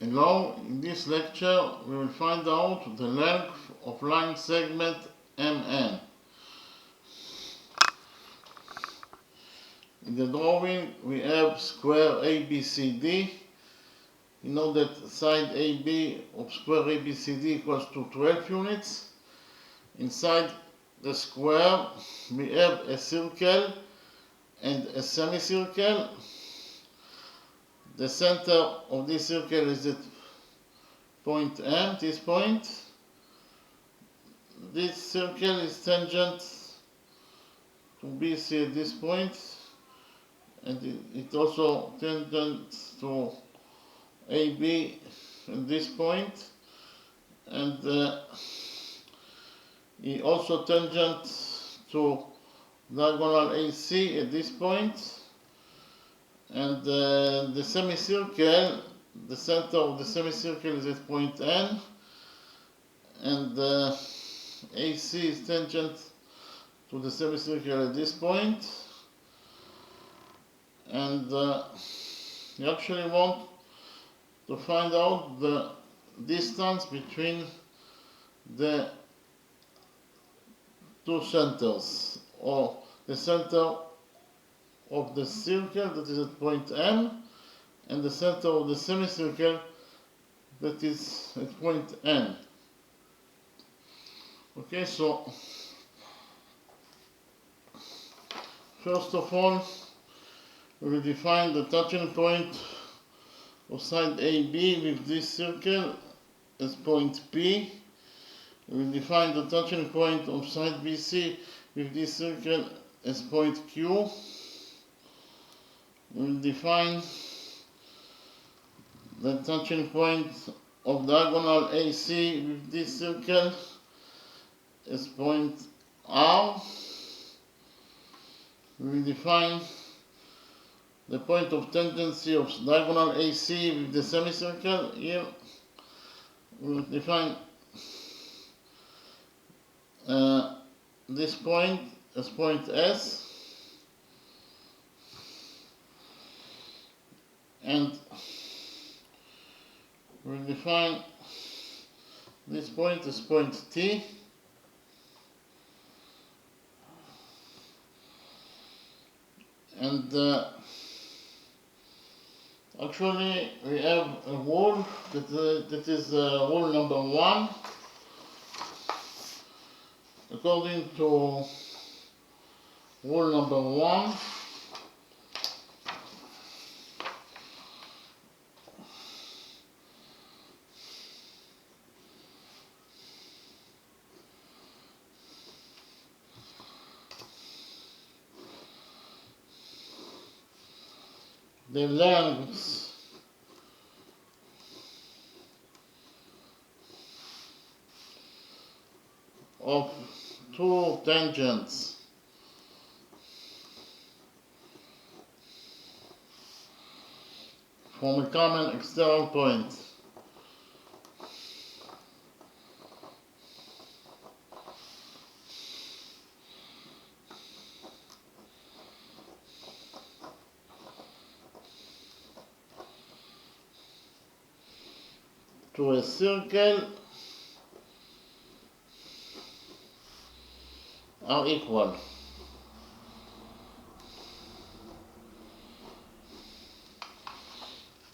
Hello, in this lecture we will find out the length of line segment MN. In the drawing we have square ABCD. You know that side AB of square ABCD equals to 12 units. Inside the square we have a circle and a semicircle. The center of this circle is at point M, this point. This circle is tangent to BC at this point, and it also tangent to AB at this point, and it also tangent to diagonal AC at this point. And the semicircle, the center of the semicircle is at point N, and AC is tangent to the semicircle at this point. And you actually want to find out the distance between the two centers, or the center of the circle that is at point M and the center of the semicircle that is at point N. Okay, so first of all we will define the touching point of side AB with this circle as point P. We will define the touching point of side BC with this circle as point Q. We will define the touching point of diagonal AC with this circle as point R. We will define the point of tangency of diagonal AC with the semicircle here. We will define this point as point S. And we'll define this point as point T. And actually we have a rule that is rule number 1. According to rule number 1, the lengths of two tangents from a common external point to a circle are equal.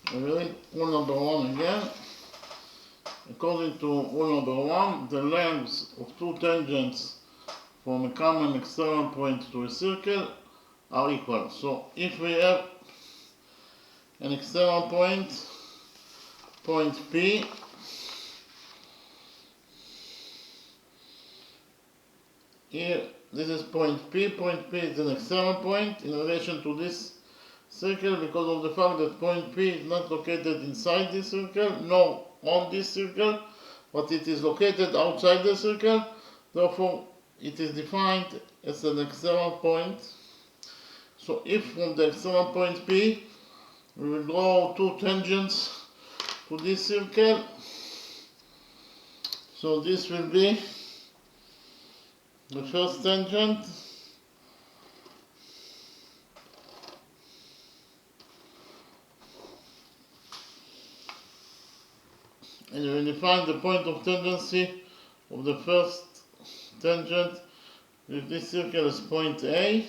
I read rule number 1 again. According to rule number 1, the lengths of two tangents from a common external point to a circle are equal. So if we have an external point, point P, here this is point P is an external point in relation to this circle because of the fact that point P is not located inside this circle, nor on this circle, but it is located outside the circle. Therefore, it is defined as an external point. So if from the external point P we will draw two tangents to this circle, so this will be the first tangent, and we define the point of tangency of the first tangent with this circle as point A.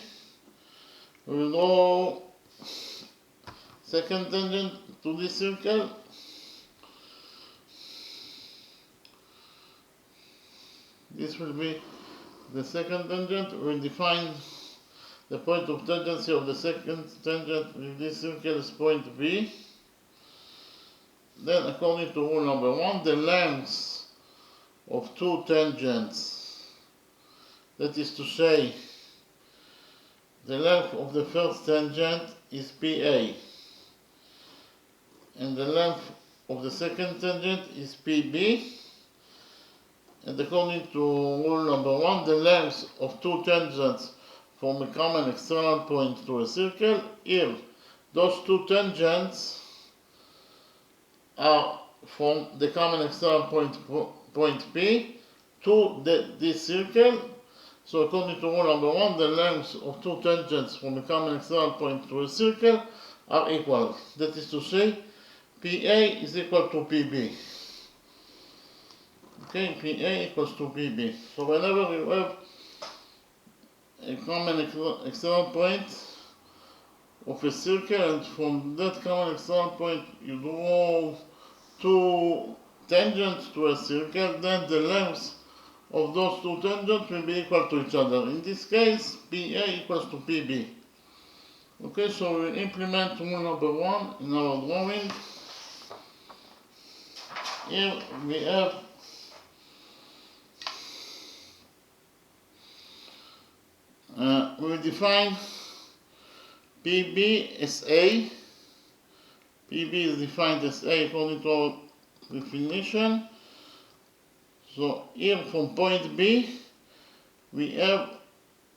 We will draw second tangent to this circle. This will be the second tangent. We will define the point of tangency of the second tangent with this circle as point B. Then, according to rule number 1, the lengths of two tangents, that is to say, the length of the first tangent is PA, and the length of the second tangent is PB. And according to rule number 1, the lengths of two tangents from a common external point to a circle, if those two tangents are from the common external point P to this circle. So according to rule number 1, the lengths of two tangents from a common external point to a circle are equal. That is to say, PA is equal to PB. Okay, PA equals to PB. So whenever you have a common external point of a circle, and from that common external point you draw two tangents to a circle, then the lengths of those two tangents will be equal to each other. In this case, PA equals to PB. Okay, so we implement rule number 1 in our drawing. Here we have we will define PB as A. PB is defined as A according to our definition. So here from point B, we have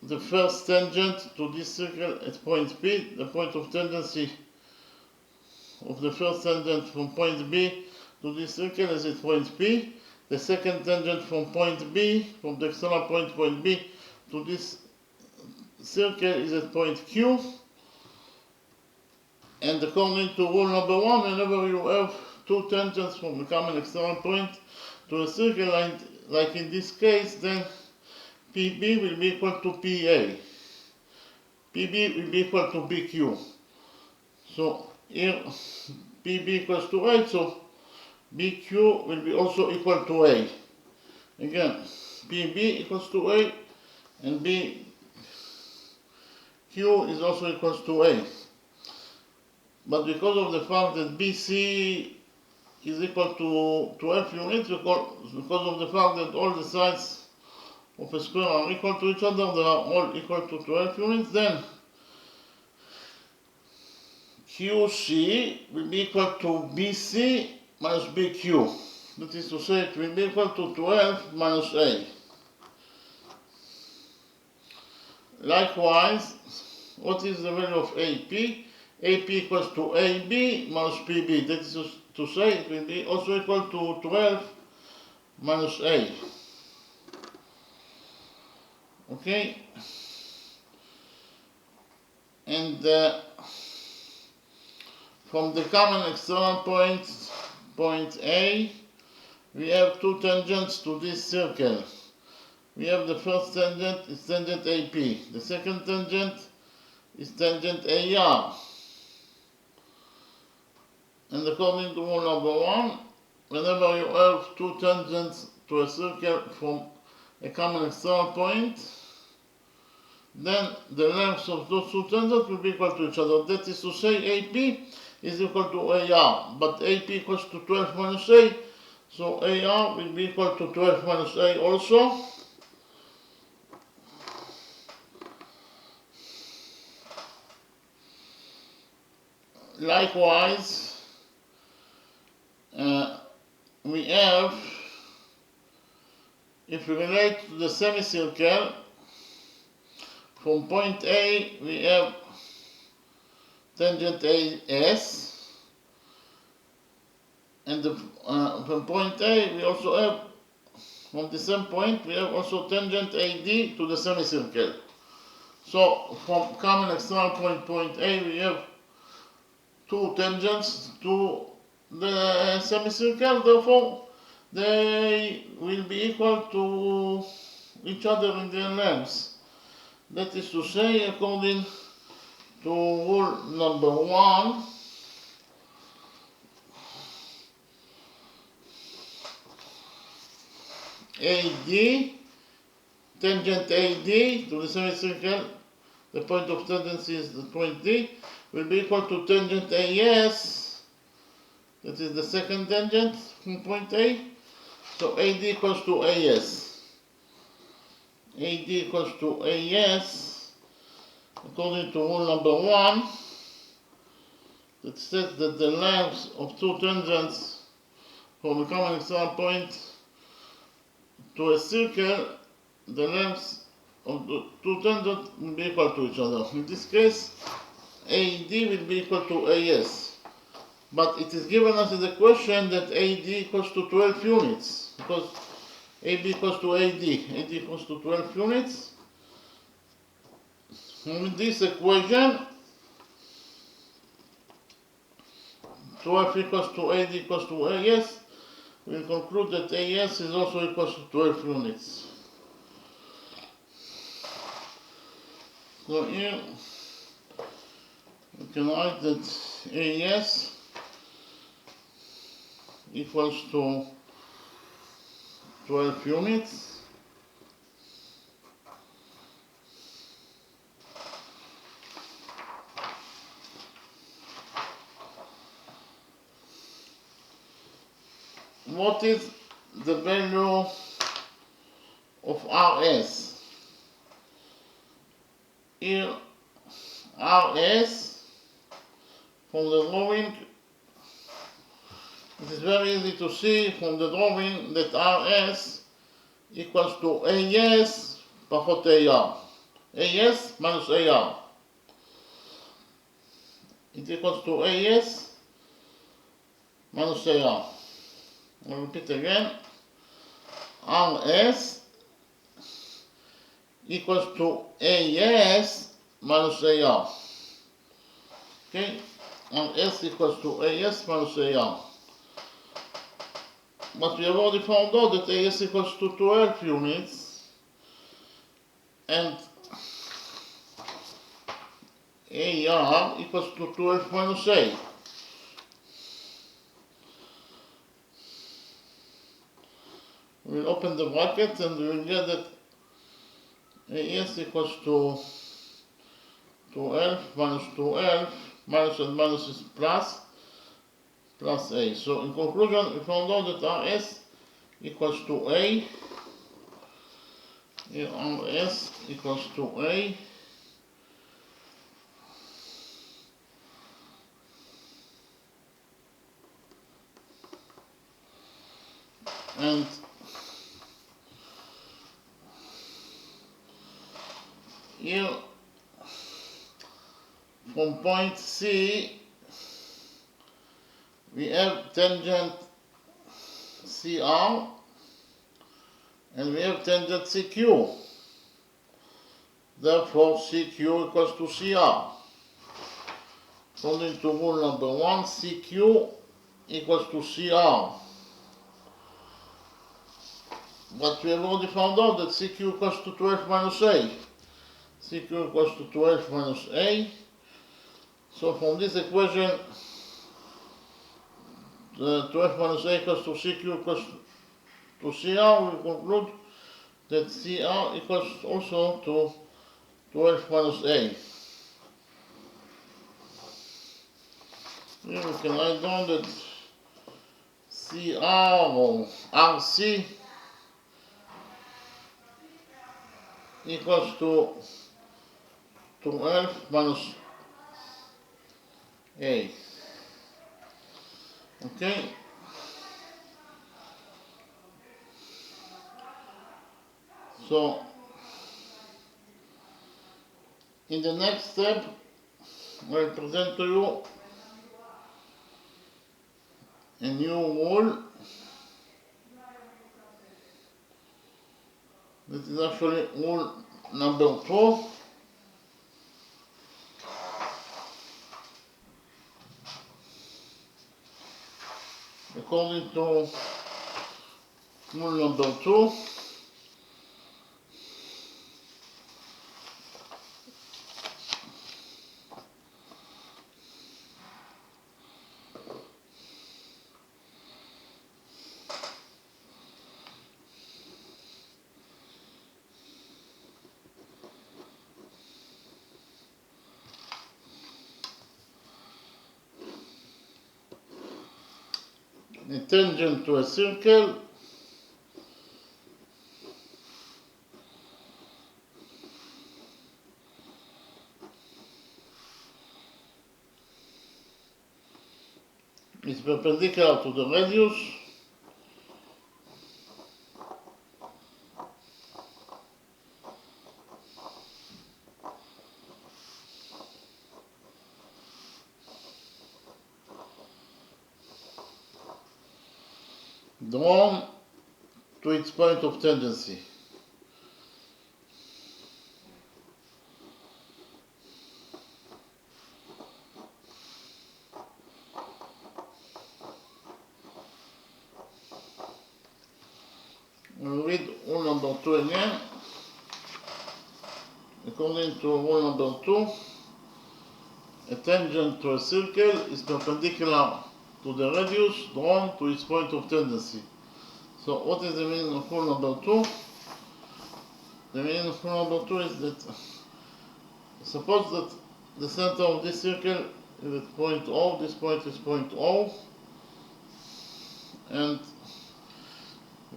the first tangent to this circle at point P. The point of tangency of the first tangent from point B to this circle is at point P. The second tangent from point B, from the external point B to this circle is at point Q. And according to rule number 1, whenever you have two tangents from a common external point to a circle, like in this case, then PB will be equal to PA. PB will be equal to BQ. So here PB equals to A, so BQ will be also equal to A. Again, PB equals to A, and BQ is also equals to A. But because of the fact that BC is equal to 12 units, because of the fact that all the sides of a square are equal to each other, they are all equal to 12 units, then QC will be equal to BC minus BQ. That is to say, it will be equal to 12 minus A. Likewise, what is the value of AP? AP equals to AB minus PB. That is to say, it will be also equal to 12 minus A. Okay? And from the common external point A, we have two tangents to this circle. We have the first tangent is tangent AP. The second tangent is tangent AR. And according to rule number 1, whenever you have two tangents to a circle from a common external point, then the lengths of those two tangents will be equal to each other. That is to say, AP is equal to AR, but AP equals to 12 minus A, so AR will be equal to 12 minus A also. Likewise, we have, if we relate to the semicircle, from point A we have tangent AS, and from point A we also have, from the same point, we have also tangent AD to the semicircle. So from common external point A we have two tangents to the semicircle, therefore they will be equal to each other in their lengths. That is to say, according to rule number 1, AD, tangent AD to the semicircle, the point of tendency is the point D, will be equal to tangent AS, that is the second tangent from point A. So AD equals to AS. AD equals to AS, according to rule number 1, that says that the lengths of two tangents from a common external point to a circle, the lengths of the two tangents will be equal to each other. In this case, AD will be equal to AS. But it is given us in the question that AD equals to 12 units, because AB equals to AD equals to 12 units. With this equation, 12 equals to AD equals to AS, we conclude that AS is also equals to 12 units. So here we can write that AS equals to 12 units. What is the value of RS? Here RS from the drawing, it is very easy to see from the drawing that RS equals to AS פחות AR. AS minus AR. It equals to AS minus AR. I'll repeat again. RS equals to AS minus AR. Okay? RS equals to AS minus AR. But we have already found out that AS equals to 12 units and AR equals to 12 minus A. We'll open the bracket and we'll get that AS equals to 12 minus 12, minus and minus is plus A. So in conclusion, we found out that RS equals to A. Here RS equals to A. And here from point C we have tangent CR and we have tangent CQ. Therefore CQ equals to CR. According to rule number 1, CQ equals to CR. But we have already found out that CQ equals to 12 minus A. CQ equals to 12 minus A. So from this equation, the 12 minus A equals to CQ equals to CR, we conclude that CR equals also to 12 minus A. Here we can write down that CR or RC equals to 12 minus A. Okay. So in the next step, I'll present to you a new rule that is actually rule number 4. according to rule number 2, the tangent to a circle is perpendicular to the radius drawn to its point of tangency. We'll read rule number 2 again. According to rule number 2, a tangent to a circle is perpendicular to the radius drawn to its point of tendency. So what is the meaning of rule number 2? The meaning of rule number 2 is that suppose that the center of this circle is at point O, this point is point O, and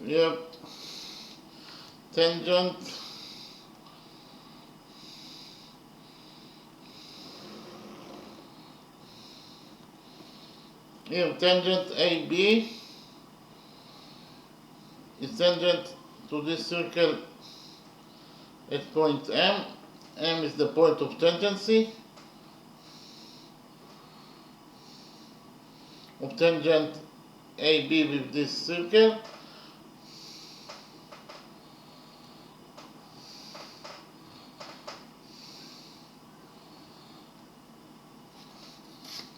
we have tangent here, tangent AB is tangent to this circle at point M. M is the point of tangency of tangent AB with this circle.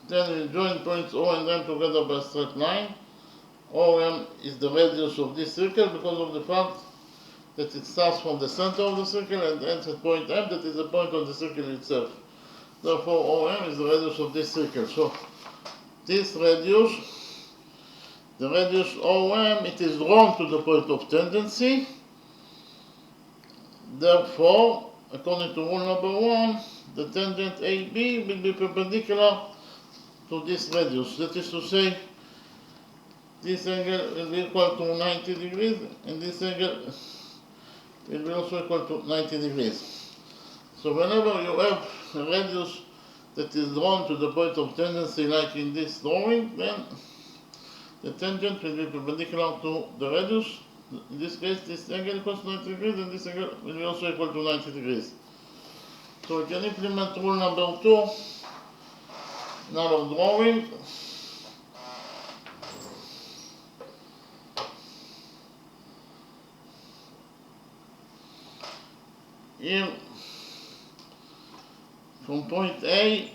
Then we join points O and M together by a straight line. OM is the radius of this circle because of the fact that it starts from the center of the circle and ends at point M, that is the point of the circle itself. Therefore, OM is the radius of this circle. So, this radius, the radius OM, it is drawn to the point of tendency. Therefore, according to rule number 1, the tangent AB will be perpendicular to this radius. That is to say, this angle will be equal to 90 degrees and this angle will be also equal to 90 degrees. So whenever you have a radius that is drawn to the point of tendency like in this drawing, then the tangent will be perpendicular to the radius. In this case, this angle equals 90 degrees and this angle will be also equal to 90 degrees. So we can implement rule number 2 in our drawing. Here, from point A,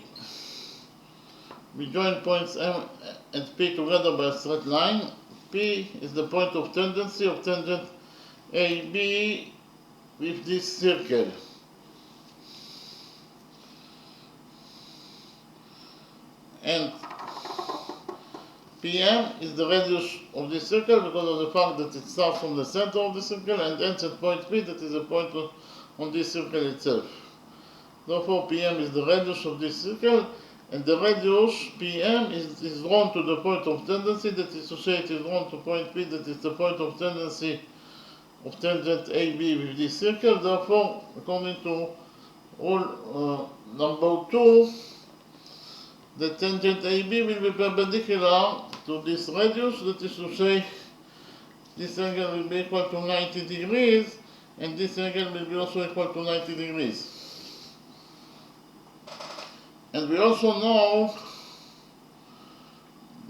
we join points M and P together by a straight line. P is the point of tendency of tangent AB with this circle. And PM is the radius of this circle because of the fact that it starts from the center of the circle and ends at point P, that is a point on this circle itself. Therefore, PM is the radius of this circle, and the radius PM is drawn to the point of tendency, that is to say it is drawn to point P, that is the point of tendency of tangent AB with this circle. Therefore, according to rule number 2, the tangent AB will be perpendicular to this radius, that is to say this angle will be equal to 90 degrees and this angle will be also equal to 90 degrees. And we also know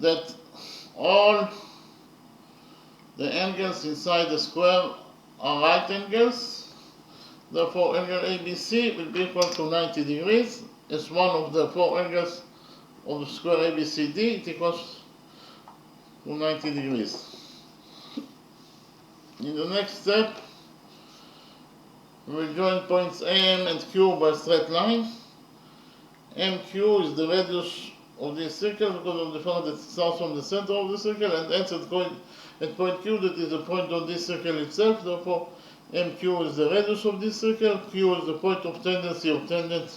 that all the angles inside the square are right angles. Therefore, angle ABC will be equal to 90 degrees. As one of the 4 angles of the square ABCD, it equals to 90 degrees. In the next step, we will join points M and Q by a straight line. MQ is the radius of this circle because of the fact that it starts from the center of the circle and ends at point Q, that is the point on this circle itself. Therefore, MQ is the radius of this circle, Q is the point of tendency of tangent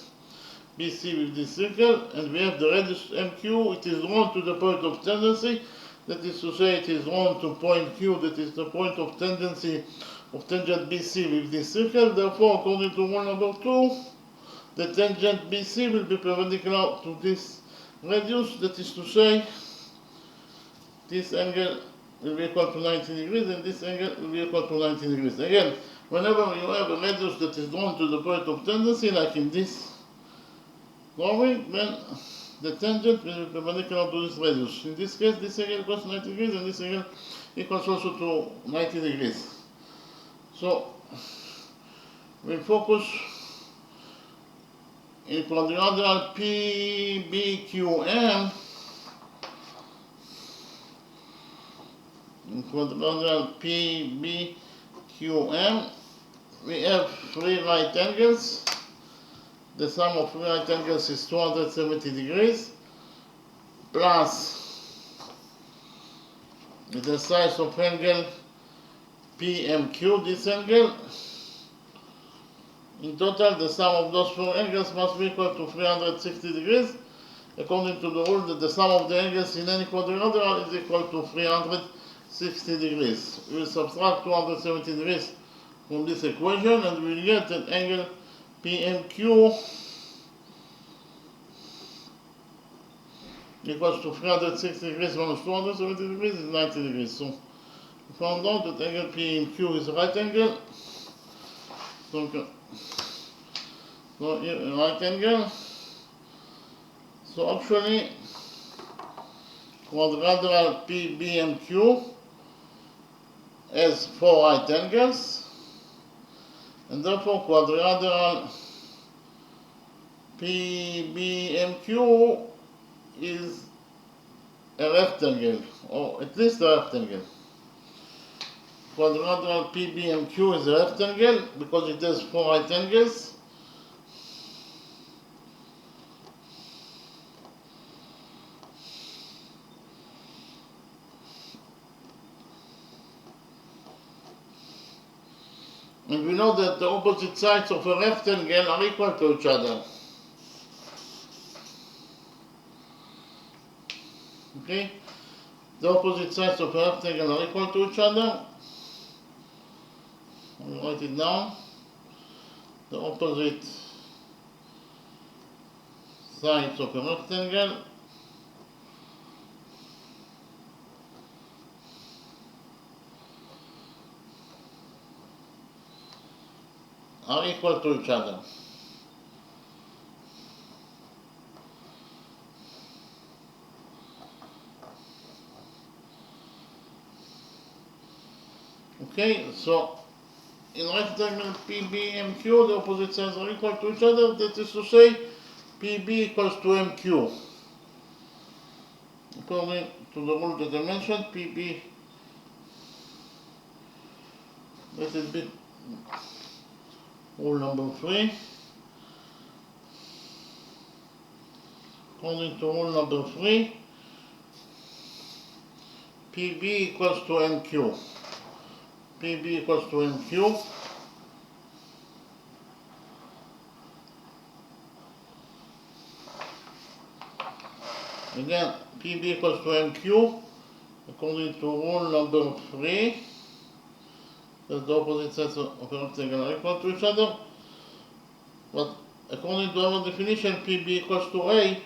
BC with this circle, and we have the radius MQ. It is drawn to the point of tendency, that is to say it is drawn to point Q, that is the point of tendency of tangent BC with this circle. Therefore, according to rule number 2, the tangent BC will be perpendicular to this radius, that is to say this angle will be equal to 90 degrees and this angle will be equal to 90 degrees. Again, whenever you have a radius that is drawn to the point of tendency, like in this drawing, then the tangent will be perpendicular to this radius. In this case, this angle equals 90 degrees and this angle equals also to 90 degrees. So, we'll focus in quadrilateral PBQM. In quadrilateral PBQM, we have three right angles. The sum of three right angles is 270 degrees plus the size of angle PMQ, this angle. In total, the sum of those four angles must be equal to 360 degrees, according to the rule that the sum of the angles in any quadrilateral is equal to 360 degrees. We will subtract 270 degrees from this equation and we will get that angle PMQ equals to 360 degrees minus 270 degrees is 90 degrees. So we found out that angle PMQ is a right angle. So here a right angle. So actually quadrilateral PBMQ has four right angles, and therefore quadrilateral PBMQ is a rectangle, or at least a rectangle. Quadrilateral PBMQ is a rectangle because it has four right angles. And we know that the opposite sides of a rectangle are equal to each other. Okay? The opposite sides of a rectangle are equal to each other. I'll write it down. The opposite sides of a rectangle are equal to each other. Okay, so in rectangle PBMQ, the opposite sides are equal to each other. That is to say, PB equals to MQ. According to the rule that I mentioned, PB, that is bit rule number 3. According to rule number 3, PB equals to MQ. PB equals to MQ. Again, PB equals to MQ, according to rule number 3, that the opposite sides of a rectangle are equal to each other. But according to our definition, PB equals to A.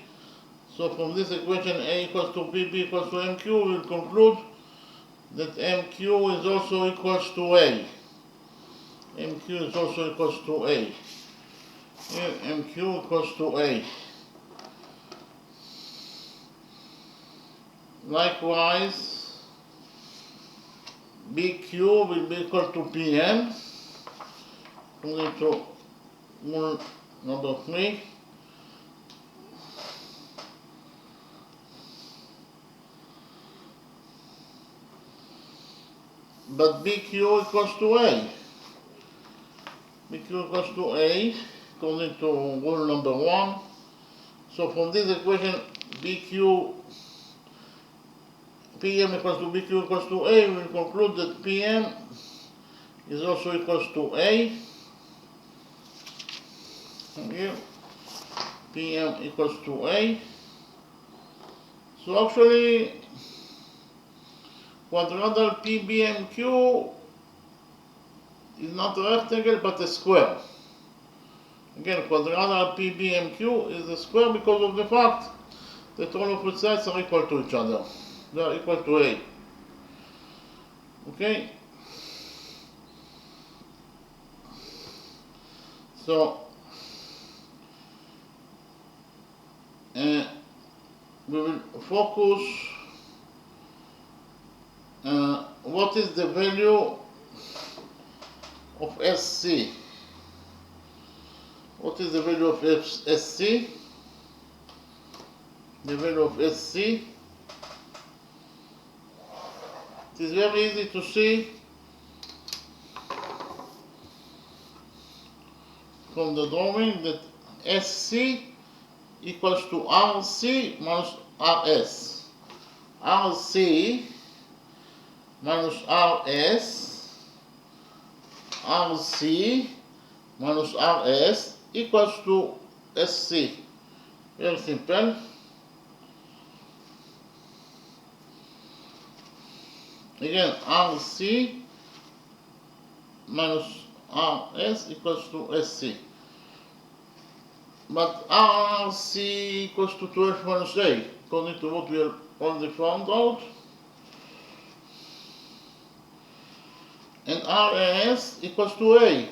So from this equation, A equals to PB equals to MQ, we will conclude that MQ is also equals to A. MQ is also equals to A. Here, MQ equals to A. Likewise, BQ will be equal to PM, according to rule number 3. but BQ equals to A. BQ equals to A, according to rule number 1. So from this equation, PM equals to BQ equals to A, we will conclude that PM is also equals to A. Here, PM equals to A. So actually, quadrangle PBMQ is not a rectangle but a square. Again, quadrangle PBMQ is a square because of the fact that all of its sides are equal to each other. They are equal to A. Okay? So, we will focus what is the value of SC. What is the value of SC? The value of SC. It is very easy to see from the drawing that SC equals to RC minus RS. RC minus RS, RC minus RS equals to SC. Very simple. Again, RC minus RS equals to SC. But RC equals to 12 minus A, according to what we have already found out. And RS equals to A.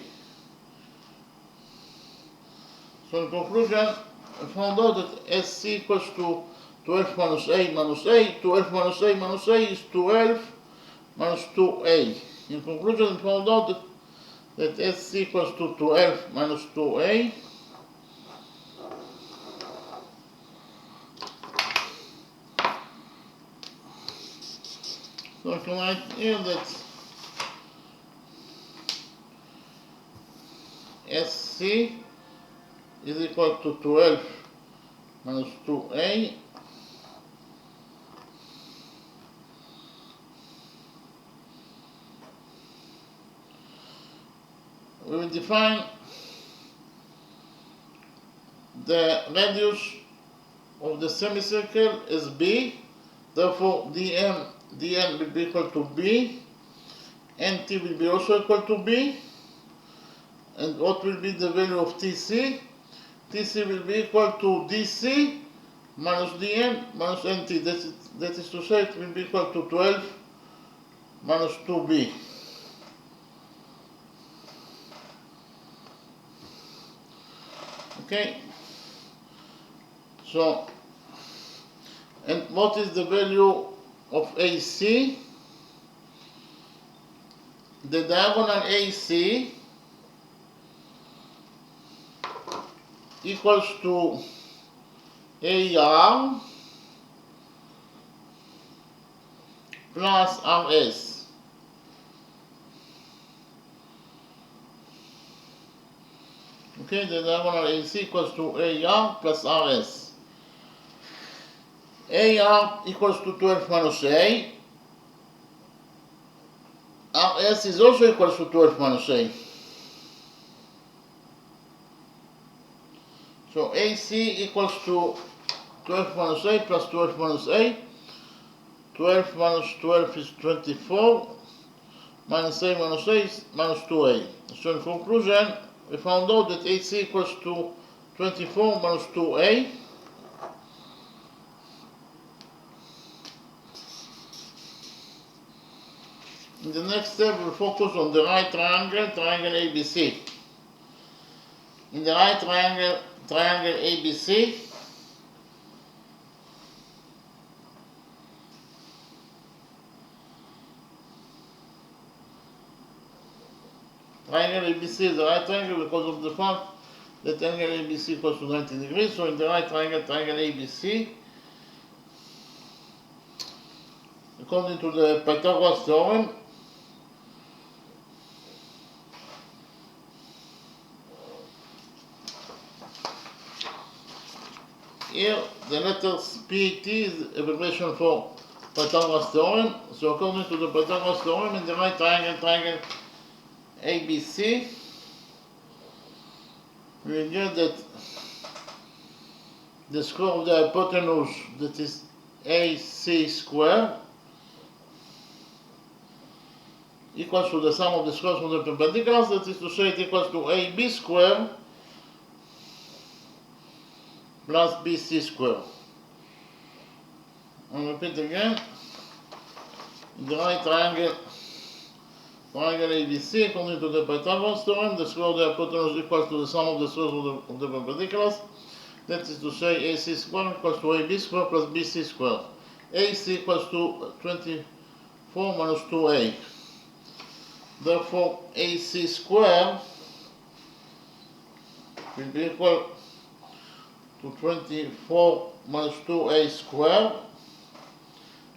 So in conclusion, I found out that SC equals to 12 minus A minus A. 12 minus A minus A is 12 minus 2A. In conclusion, I found out that SC equals to 12 minus 2A. So I can write here that SC is equal to 12 minus 2A. We will define the radius of the semicircle as B. Therefore, dN will be equal to B, and T will be also equal to B. And what will be the value of TC? TC will be equal to DC minus DN minus NT. That is to say, it will be equal to 12 minus 2B. Okay? So, and what is the value of AC? The diagonal AC equals to AR plus RS. Okay, the diagonal AC equals to AR plus RS. AR equals to 12 minus A. RS is also equals to 12 minus A. So AC equals to 12 minus A plus 12 minus A. 12 minus 12 is 24. Minus A minus A is minus 2A. So in conclusion, we found out that AC equals to 24 minus 2A. In the next step, we'll focus on the right triangle, triangle ABC. In the right triangle, triangle ABC, triangle ABC is the right triangle because of the fact that angle ABC equals to 90 degrees. So in the right triangle, triangle ABC, according to the Pythagoras theorem, here the letters PT is abbreviation for Pythagoras theorem. So according to the Pythagoras theorem, in the right triangle ABC, we get that the square of the hypotenuse, that is AC squared, equals to the sum of the squares of the perpendiculars, that is to say it equals to AB squared plus BC squared. I'll repeat again. In the right triangle ABC, according to the Pythagoras theorem, the square of the hypotenuse equals to the sum of the squares of the perpendiculars. That is to say, AC squared equals to AB squared plus BC squared. AC equals to 24 minus 2A. Therefore, AC squared will be equal to 24 minus 2A squared,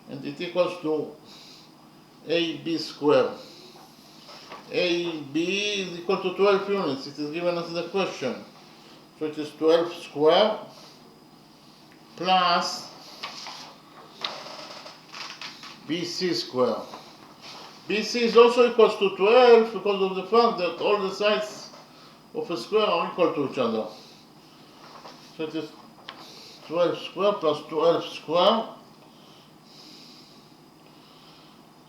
and it equals to AB squared. AB is equal to 12 units. It is given us in the question. So it is 12 squared plus BC squared. BC is also equal to 12 because of the fact that all the sides of a square are equal to each other. So it is 12 squared plus 12 squared.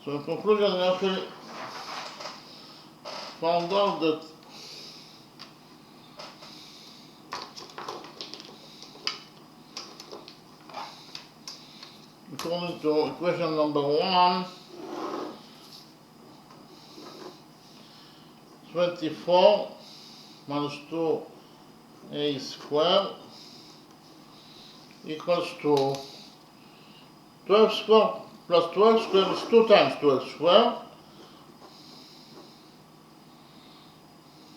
So in conclusion, we actually found out that according to equation number 1, 24 minus 2a squared equals to 12 squared plus 12 squared is 2 times 12 squared.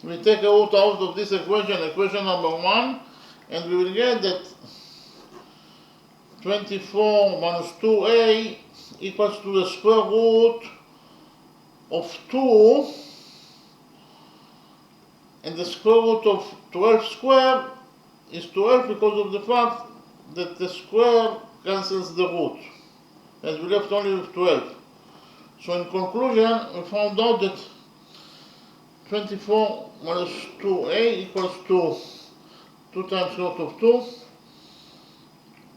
We take a root out of this equation number 1, and we will get that 24 minus 2a equals to the square root of 2, and the square root of 12 squared is 12 because of the fact that the square cancels the root, and we left only with 12. So in conclusion, we found out that 24 minus 2a equals to 2 times root of 2.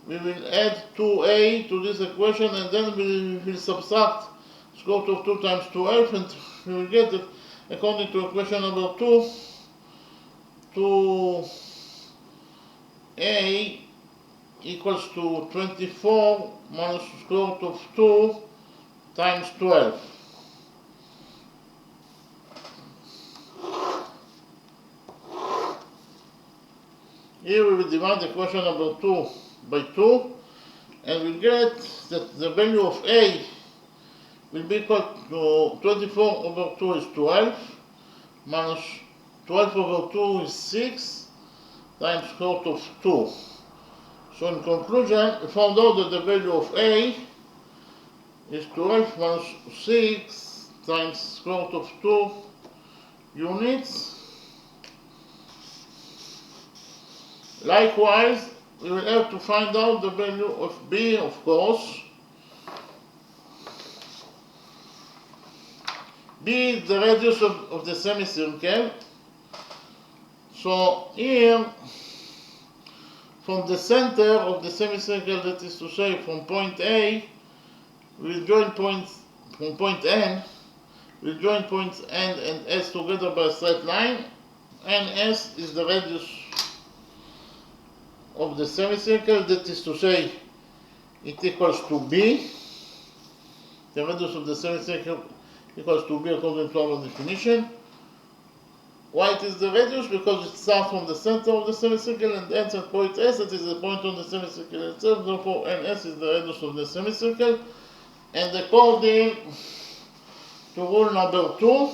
We will add 2a to this equation, and then we will subtract square root of 2 times 12, and we will get that according to equation number 2, 2a equals to 24 minus square root of 2 times 12. Here we will divide equation number 2 by 2, and we get that the value of a will be equal to 24 over 2 is 12, minus 12 over 2 is 6, times square root of 2. So in conclusion, we found out that the value of a is 12 minus 6 times square root of 2 units. Likewise, we will have to find out the value of b, of course. B is the radius of the semicircle. So here, from the center of the semicircle, that is to say from point A, we'll join points from point N, we'll join points N and S together by a straight line, and S is the radius of the semicircle, that is to say it equals to B. The radius of the semicircle equals to B according to our definition. Why it is the radius? Because it starts from the center of the semicircle and ends at point S, that is the point on the semicircle itself, therefore NS is the radius of the semicircle. And according to rule number 2,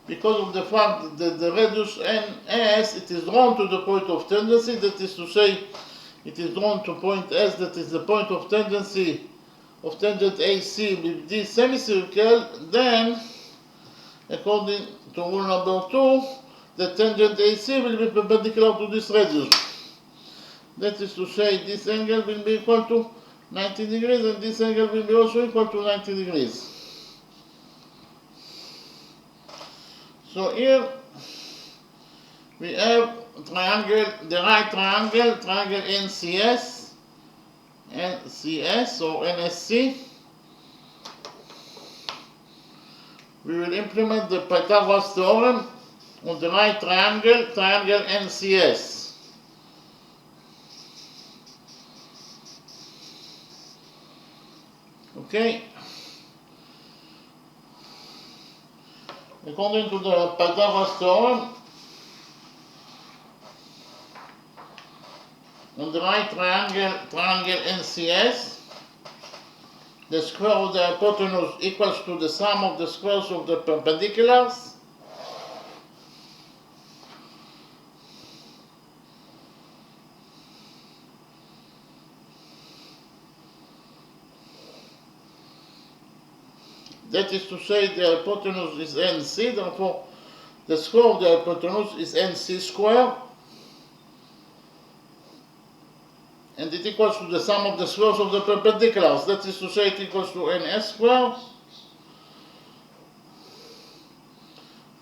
because of the fact that the radius NS, it is drawn to the point of tendency, that is to say, it is drawn to point S, that is the point of tendency of tangent AC with this semicircle, then, according to rule number 2, the tangent AC will be perpendicular to this radius. That is to say, this angle will be equal to 90 degrees and this angle will be also equal to 90 degrees. So here we have triangle, the right triangle, triangle NCS, NCS or NSC. We will implement the Pythagoras theorem on the right triangle, triangle NCS. Okay. According to the Pythagoras theorem, on the right triangle, triangle NCS, the square of the hypotenuse equals to the sum of the squares of the perpendiculars. That is to say, the hypotenuse is NC, therefore the square of the hypotenuse is NC squared, and it equals to the sum of the squares of the perpendiculars. That is to say, it equals to NS squared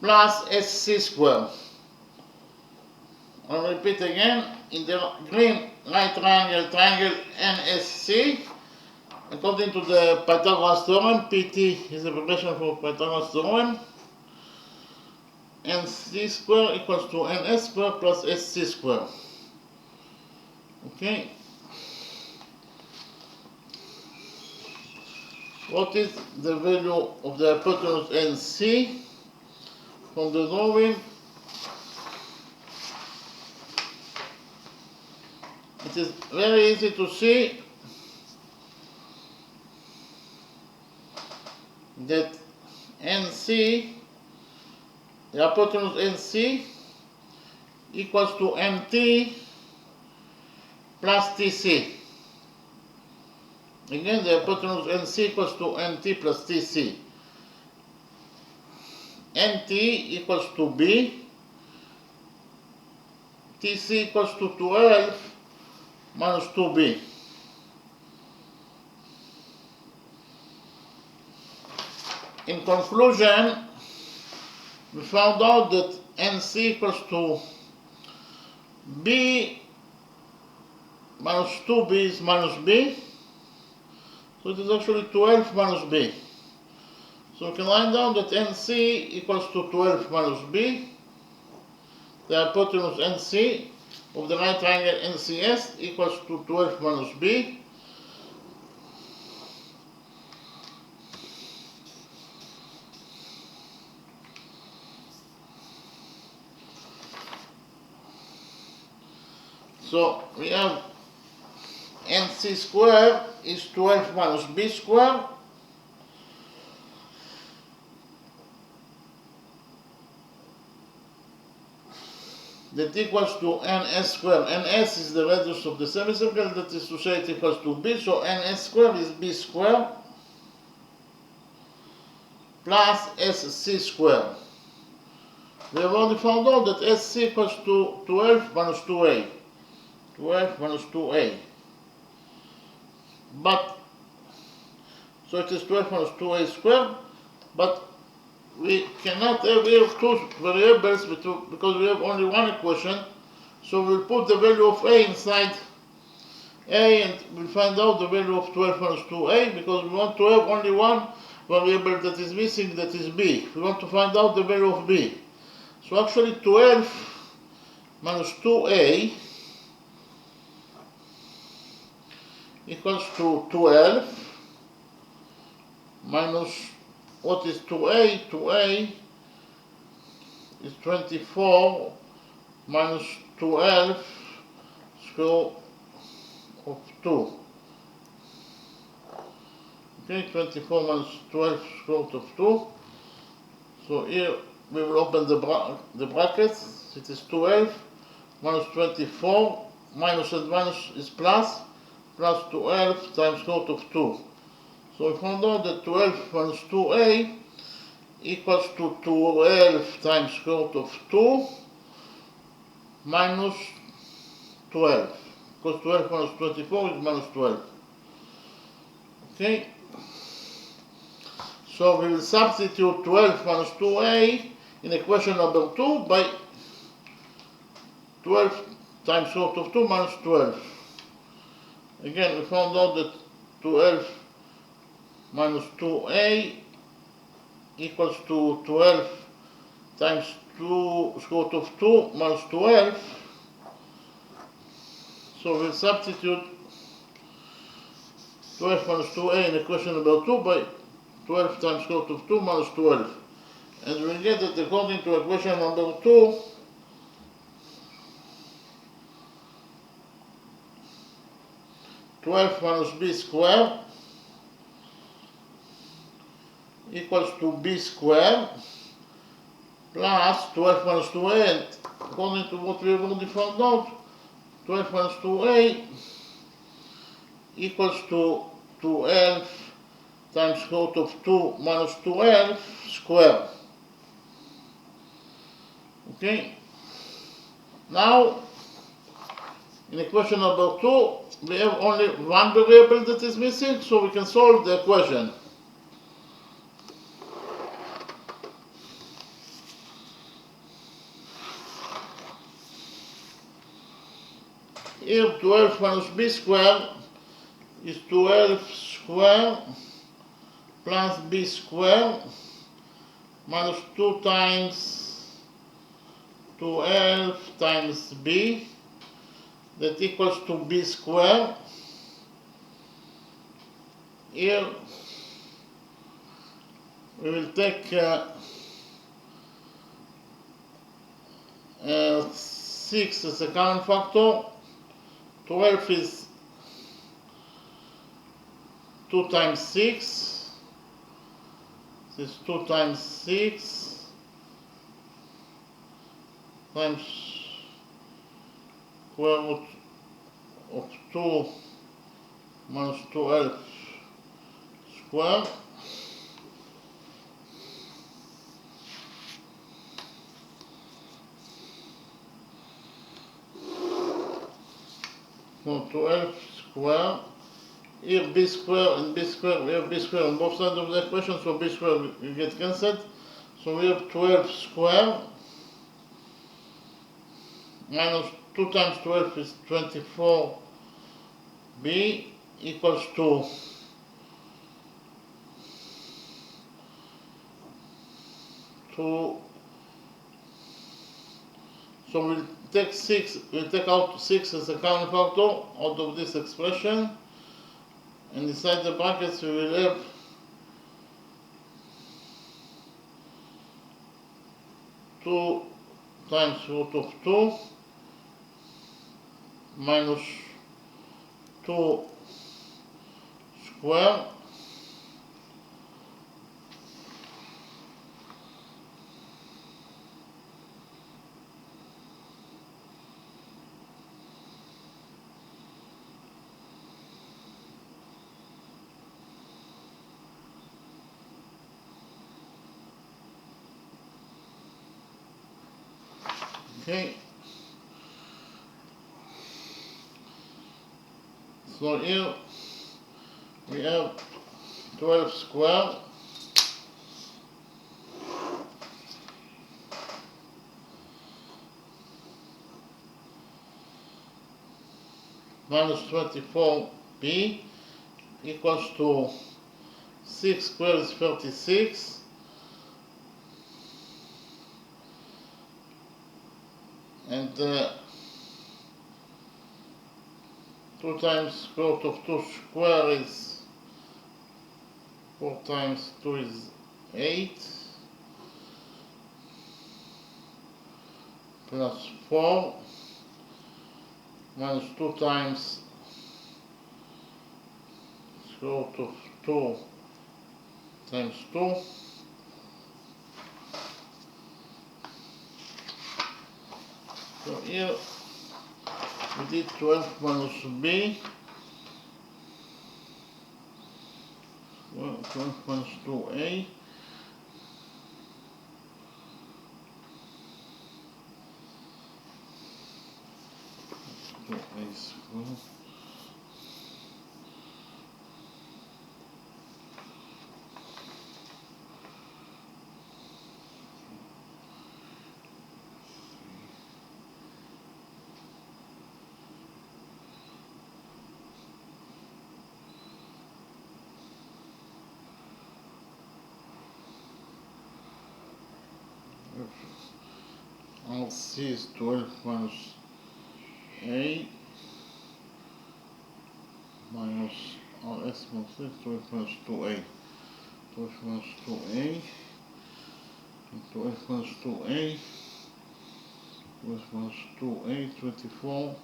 plus SC squared. I'll repeat again, in the green right triangle, triangle NSC, according to the Pythagoras theorem, PT is the abbreviation for Pythagoras theorem, NC square equals to NS square plus SC square. Okay. What is the value of the hypotenuse NC from the drawing? It is very easy to see that NC, the hypotenuse NC, equals to MT plus TC. Again, the hypotenuse NC equals to MT plus TC. NT equals to B, TC equals to 12 minus 2B. In conclusion, we found out that NC equals to B minus 2B is minus B, so it is actually 12 minus B. So we can write down that NC equals to 12 minus B. The hypotenuse NC of the right triangle NCS equals to 12 minus B. So we have NC squared is 12 minus B squared. That equals to NS squared. NS is the radius of the semicircle, that is to say it equals to B, so NS squared is B squared plus SC squared. We have already found out that SC equals to 12 minus 2A. 12 minus 2A. But, so it is 12 minus 2A squared, but we cannot have here two variables because we have only one equation, so we'll put the value of A inside A and we'll find out the value of 12 minus 2A because we want to have only one variable that is missing, that is B. We want to find out the value of B. So actually 12 minus 2A equals to 12 minus, what is 2A? 2A is 24 minus 12 square of 2. Okay, 24 minus 12 square root of 2. So here we will open the brackets. It is 12 minus 24 minus and minus is plus 12 times square root of 2. So we found out that 12 minus 2A equals to 12 times square root of 2 minus 12. because 12 minus 24 is minus 12. Okay? So we will substitute 12 minus 2a in equation number 2 by 12 times root of 2 minus 12. Again, we found out that 12 minus 2a equals to 12 times 2 square root of 2 minus 12. So we'll substitute 12 minus 2a in equation number 2 by 12 times square root of 2 minus 12. And we'll get that according to equation number 2, (12 minus b squared equals to b squared plus 12 minus 2a, and according to what we have already found out, 12 minus 2a equals to 12 times square root of 2 minus 12 squared. Okay? Now, in equation number 2, we have only one variable that is missing, so we can solve the equation. Here 12 minus b squared is 12 squared plus b squared minus 2 times 12 times b, that equals to b squared. Here we will take 6 as a common factor. 12 is 2 times 6. This is 2 times 6 times square root of 2 minus 12 squared. So 12 squared. Here b squared and b squared, we have b squared on both sides of the equation, so b squared will get cancelled. So we have 12 squared minus 2 times 12 is 24b equals to 2. So we'll take out 6 as a common factor out of this expression, and inside the brackets we will have 2 times root of 2 minus 2 squared okay. So here we have 12 squared minus 24b equals to 6 squared is 36, and 2 times square root of 2 square is 4 times 2 is 8 plus 4 minus 2 times square root of 2 times 2. So here we did 12 minus b, 12 minus 2a, square. RC is 12 minus A minus RS minus 12 minus 2A. 12 minus 2A. 12 minus 2A. 12 minus 2A, 24.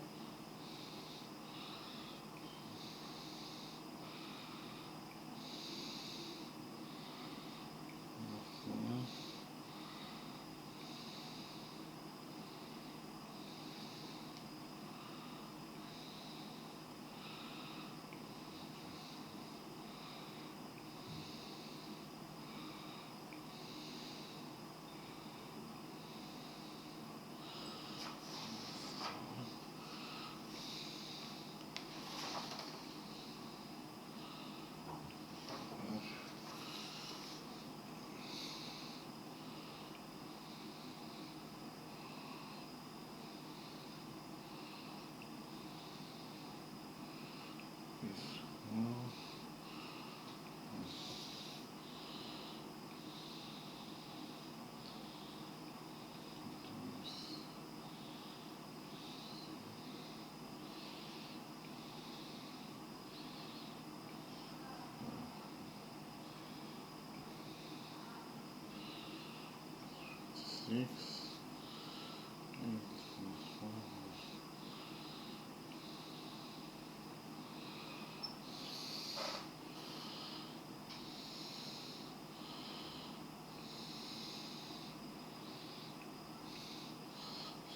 Six.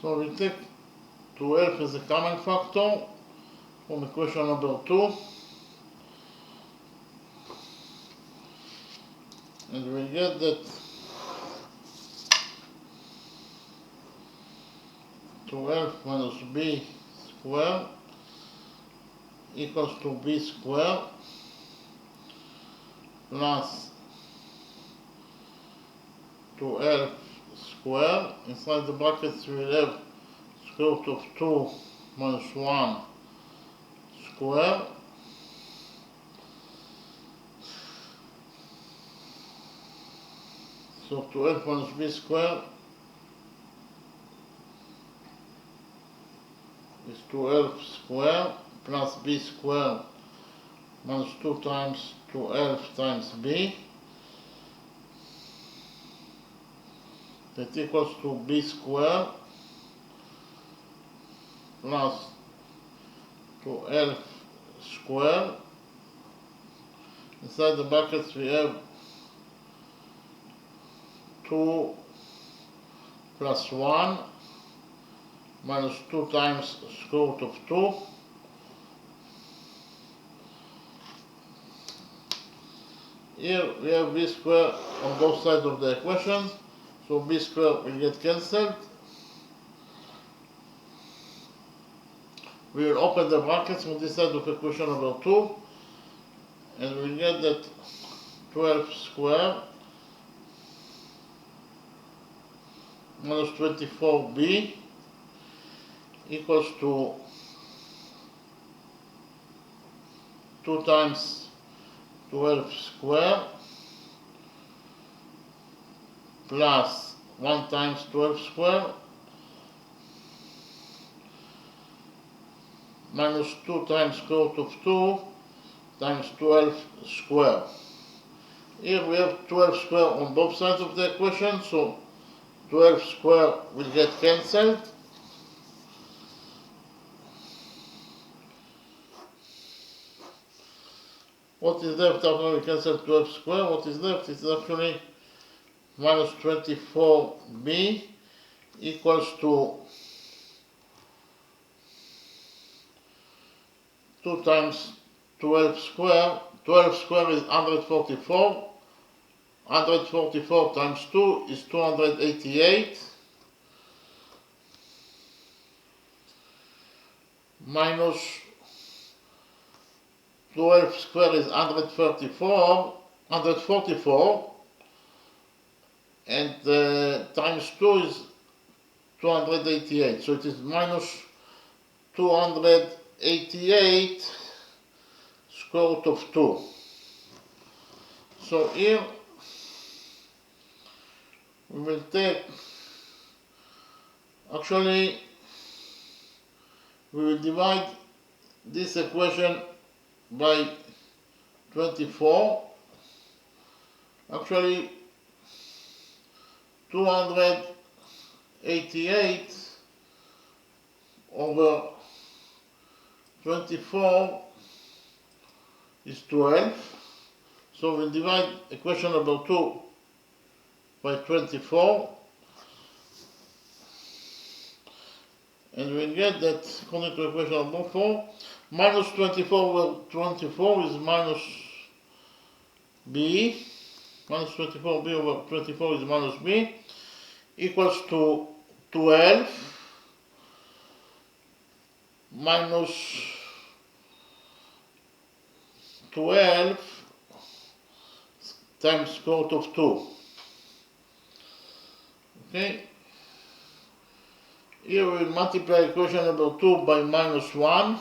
So we take 12 as a common factor from equation number 2, and we get that 12 minus b squared equals to b squared plus 12 squared. Inside the brackets we will have square root of 2 minus 1 squared. So 12 minus b squared is 12 squared plus b squared minus 2 times 12 times b. That equals to b squared plus 12 squared. Inside the brackets we have 2 plus 1 minus 2 times square root of 2. Here we have b squared on both sides of the equation, so b squared will get cancelled. We will open the brackets on this side of equation number 2, and we will get that 12 squared minus 24b equals to 2 times 12 squared plus 1 times 12 squared minus 2 times square root of 2 times 12 squared. Here we have 12 squared on both sides of the equation, so 12 squared will get cancelled. What is left after we cancel 12 squared? What is left is actually minus 24b equals to 2 times 12 squared. 12 squared is 144. 144 times 2 is 288. minus 12 square is 144, and times 2 is 288. So it is minus 288 square root of 2. So here we will take, actually we will divide this equation by 24. Actually 288 over 24 is 12. So we'll divide equation number 2 by 24, and we'll get that according to equation number 4, minus 24 over 24 is minus b, minus 24b over 24 is minus b, equals to 12 minus 12 times square root of 2. Okay, here we will multiply equation number 2 by minus 1,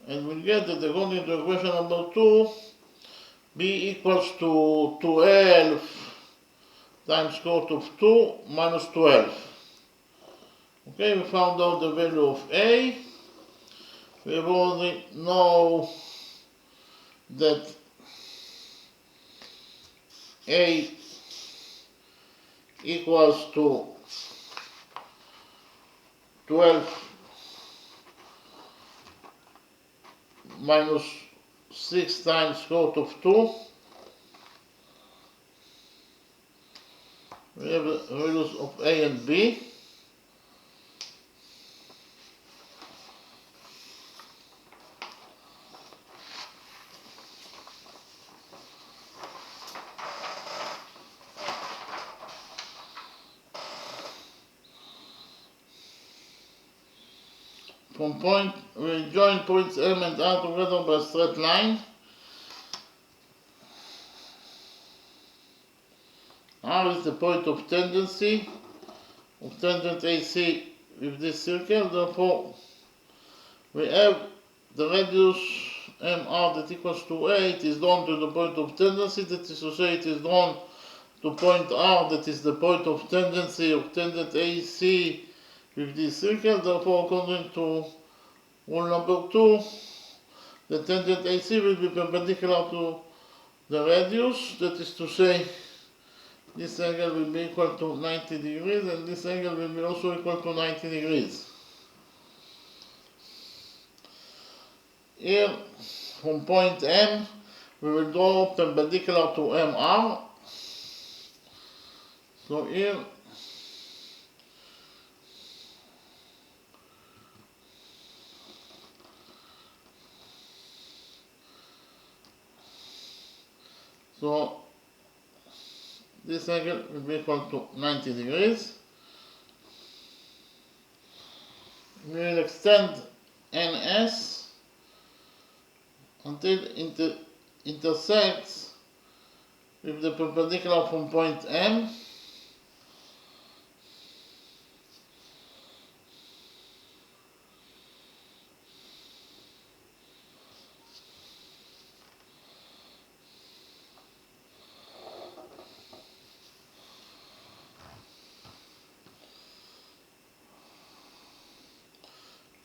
and we'll get that according to equation number 2, b equals to 12 times square root of 2 minus 12. Okay, we found out the value of a. We already know that a equals to 12 minus 6 times square root of 2. We have the values of a and b. From point, we join points M and R together by a straight line. R is the point of tendency of tangent AC with this circle. Therefore, we have the radius MR that equals to A. It is drawn to the point of tendency. That is to say, it is drawn to point R, that is the point of tendency of tangent AC with this circle. Therefore, according to rule number 2, the tangent AC will be perpendicular to the radius. That is to say, this angle will be equal to 90 degrees, and this angle will be also equal to 90 degrees. Here, from point M, we will draw perpendicular to MR. So here, so this angle will be equal to 90 degrees. We will extend NS until it intersects with the perpendicular from point M.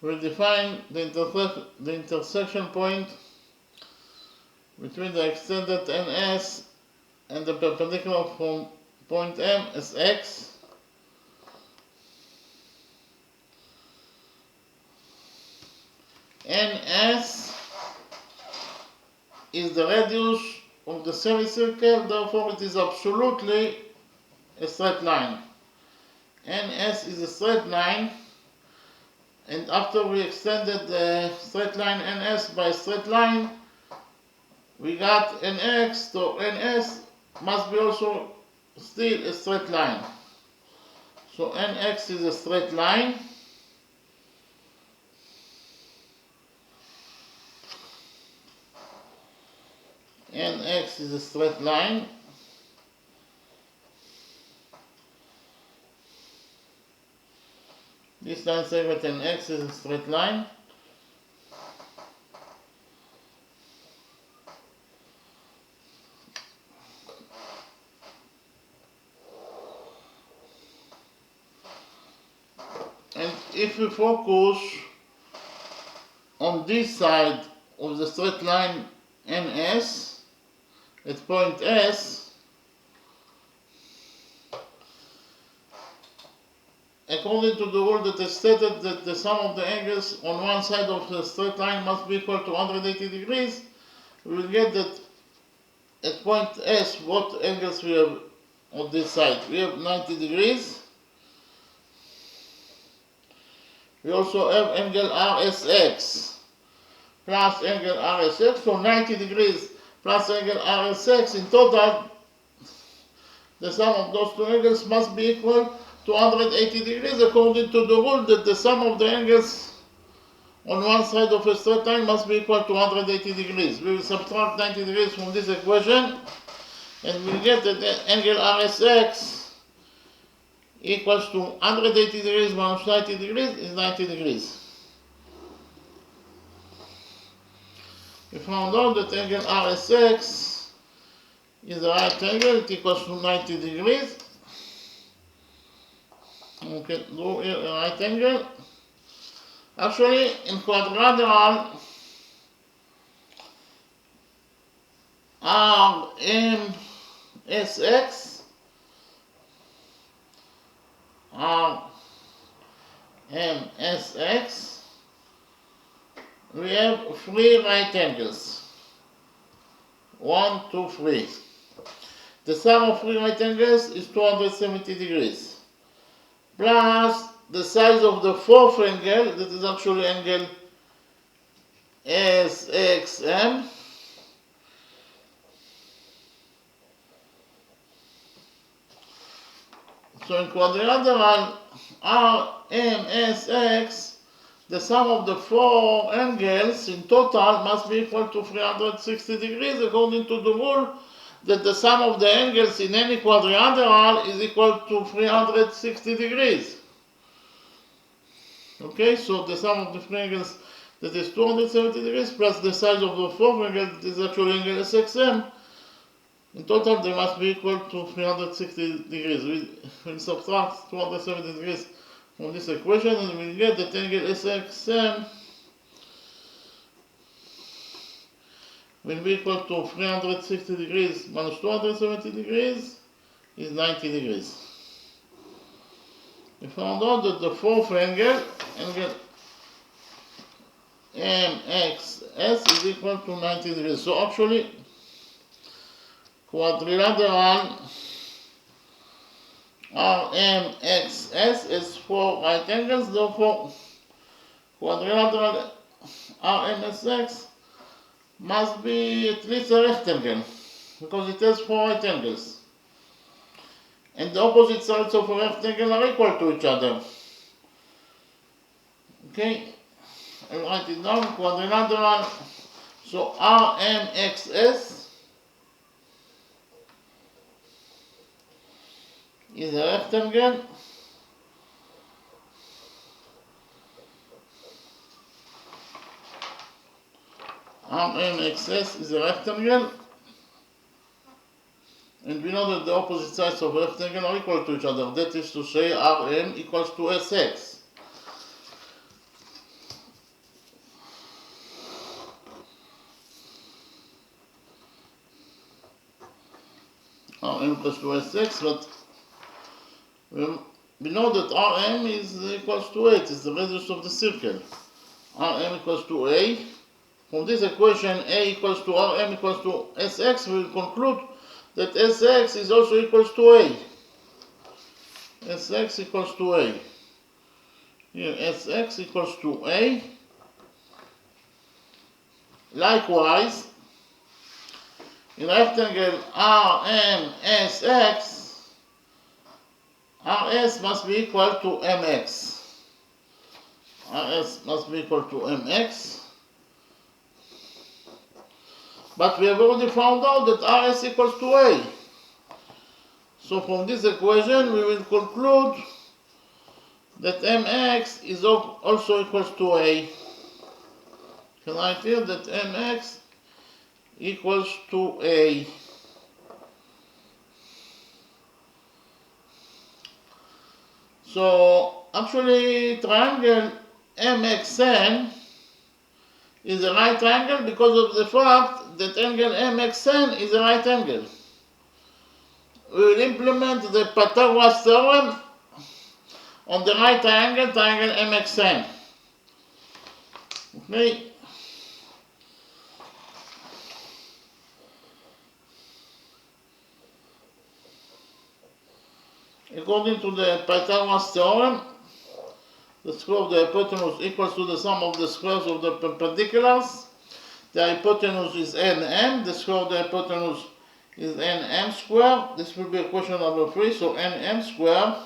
We'll define the intersection point between the extended NS and the perpendicular from point M as X. NS is the radius of the semicircle, therefore it is absolutely a straight line. NS is a straight line, and after we extended the straight line NS by a straight line, we got NX, so NS must be also still a straight line. So NX is a straight line. NX is a straight line. This line segment NX is a straight line. And if we focus on this side of the straight line NS at point S, according to the rule that is stated that the sum of the angles on one side of the straight line must be equal to 180 degrees, we will get that at point S, what angles we have on this side? We have 90 degrees. We also have angle RSX plus angle RSX, so 90 degrees plus angle RSX. In total, the sum of those two angles must be equal to 180 degrees, according to the rule that the sum of the angles on one side of a straight line must be equal to 180 degrees. We will subtract 90 degrees from this equation, and we'll get that the angle RSX equals to 180 degrees minus 90 degrees is 90 degrees. We found out that angle RSX is a right angle, it equals to 90 degrees. We can do here a right angle. Actually, in quadrilateral, RMSX we have three right angles. 1, 2, 3. The sum of three right angles is 270 degrees. Plus the size of the fourth angle, that is actually angle SXM. So in quadrilateral RMSX, the sum of the four angles in total must be equal to 360 degrees, according to the rule that the sum of the angles in any quadrilateral is equal to 360 degrees. Okay, so the sum of the three angles, that is 270 degrees, plus the size of the fourth angle, that is actually angle SXM. In total, they must be equal to 360 degrees. We will subtract 270 degrees from this equation, and we get that angle SXM will be equal to 360 degrees minus 270 degrees is 90 degrees. We found out that the fourth angle, angle MXS, is equal to 90 degrees. So actually, quadrilateral RMXS is four right angles, therefore quadrilateral RMSX must be at least a rectangle, because it has four right angles. And the opposite sides of a rectangle are equal to each other. Okay, I'll write it down, quadrilateral, so RMXS is a rectangle. RMXS is a rectangle, and we know that the opposite sides of a rectangle are equal to each other. That is to say, RM equals to SX. RM equals to SX, but we know that RM is equals to 8, it's the radius of the circle. RM equals to A. From this equation, A equals to RM equals to SX, we will conclude that SX is also equals to A. SX equals to A. Here, SX equals to A. Likewise, in rectangle RMSX, RS must be equal to MX. RS must be equal to MX. But we have already found out that RS equals to A. So from this equation we will conclude that mx is also equals to A. Can I tell that mx equals to A? So actually triangle MXN is a right angle because of the fact that angle MXN is a right angle. We will implement the Pythagoras theorem on the right triangle MXN. Okay. According to the Pythagoras theorem, the square of the hypotenuse equals to the sum of the squares of the perpendiculars. The hypotenuse is nm, the square of the hypotenuse is nm square. This will be equation number 3, so nm square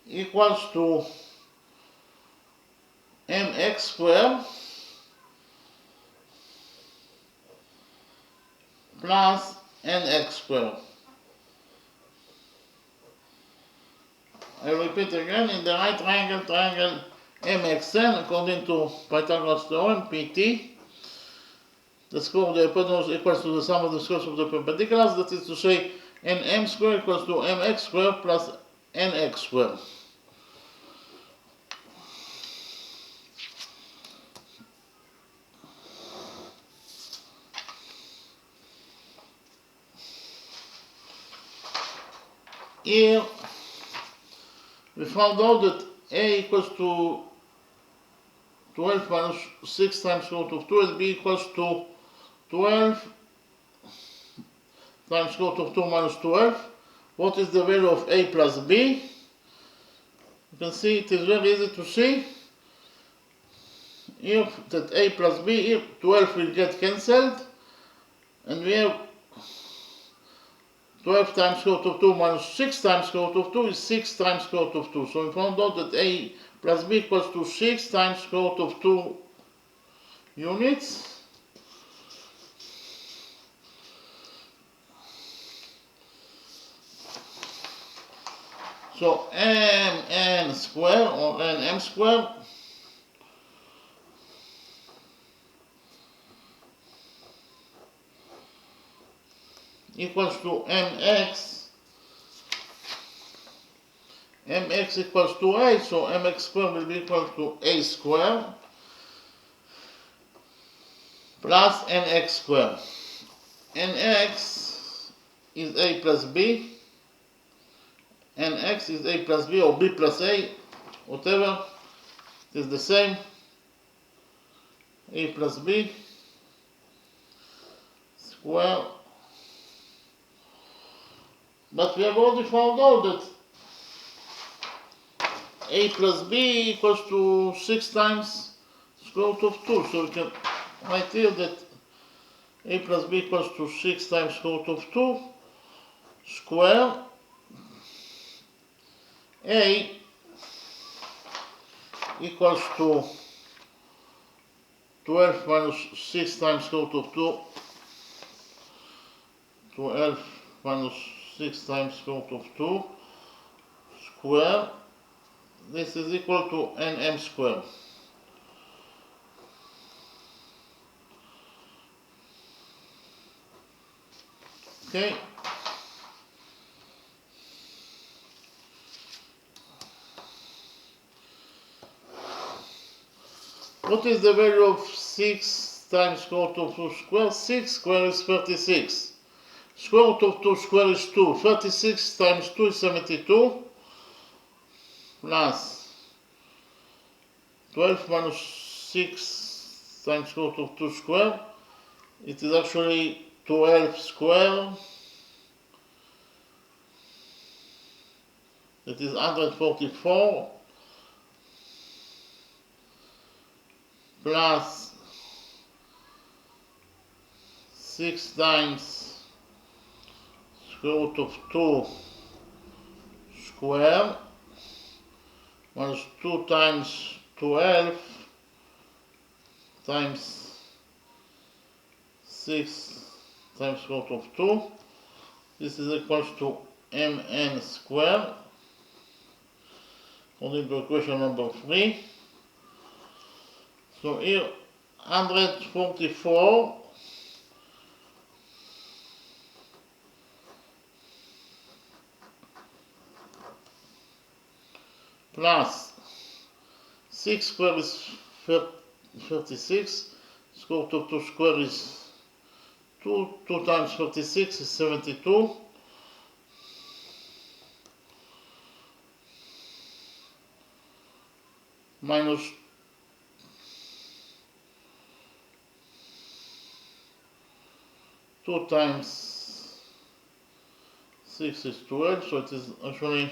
equals to mx square plus nx square. I repeat again, in the right triangle MXN, according to Pythagoras theorem, PT, the square of the hypotenuse equals to the sum of the squares of the perpendiculars, that is to say, nm square equals to mx square plus nx square. Here, we found out that A equals to 12 minus 6 times square root of 2 and B equals to 12 times square root of 2 minus 12. What is the value of A plus B? You can see it is very easy to see. Here that A plus B, here 12 will get cancelled, and we have 12 times square root of 2 minus 6 times square root of 2 is 6 times square root of 2. So we found out that A plus B equals to 6 times square root of 2 units. So mn square or nm square equals to mx. Mx equals to A, so mx square will be equal to A square plus nx square. Nx is A plus B. Nx is A plus B or B plus A, whatever, it is the same. A plus B square. But we have already found out that A plus B equals to 6 times square root of 2. So we can write here that A plus B equals to 6 times square root of 2 square. A equals to 12 minus 6 times square root of 2. 12 minus 6 times square root of 2 square. This is equal to nm square. Okay. What is the value of 6 times square root of 2 square? 6 square is 36. Square root of 2 square is 2. 36 times 2 is 72. Plus 12 minus 6 times square root of 2 square. It is actually 12 square. That is 144. Plus 6 times square root of 2 square minus 2 times 12 times 6 times square root of 2. This is equals to mn squared, according to equation number 3. So here 144 plus 6 square is 36, square root of 2 square is 2, 2 times 36 is 72, minus 2 times 6 is 12, so it is actually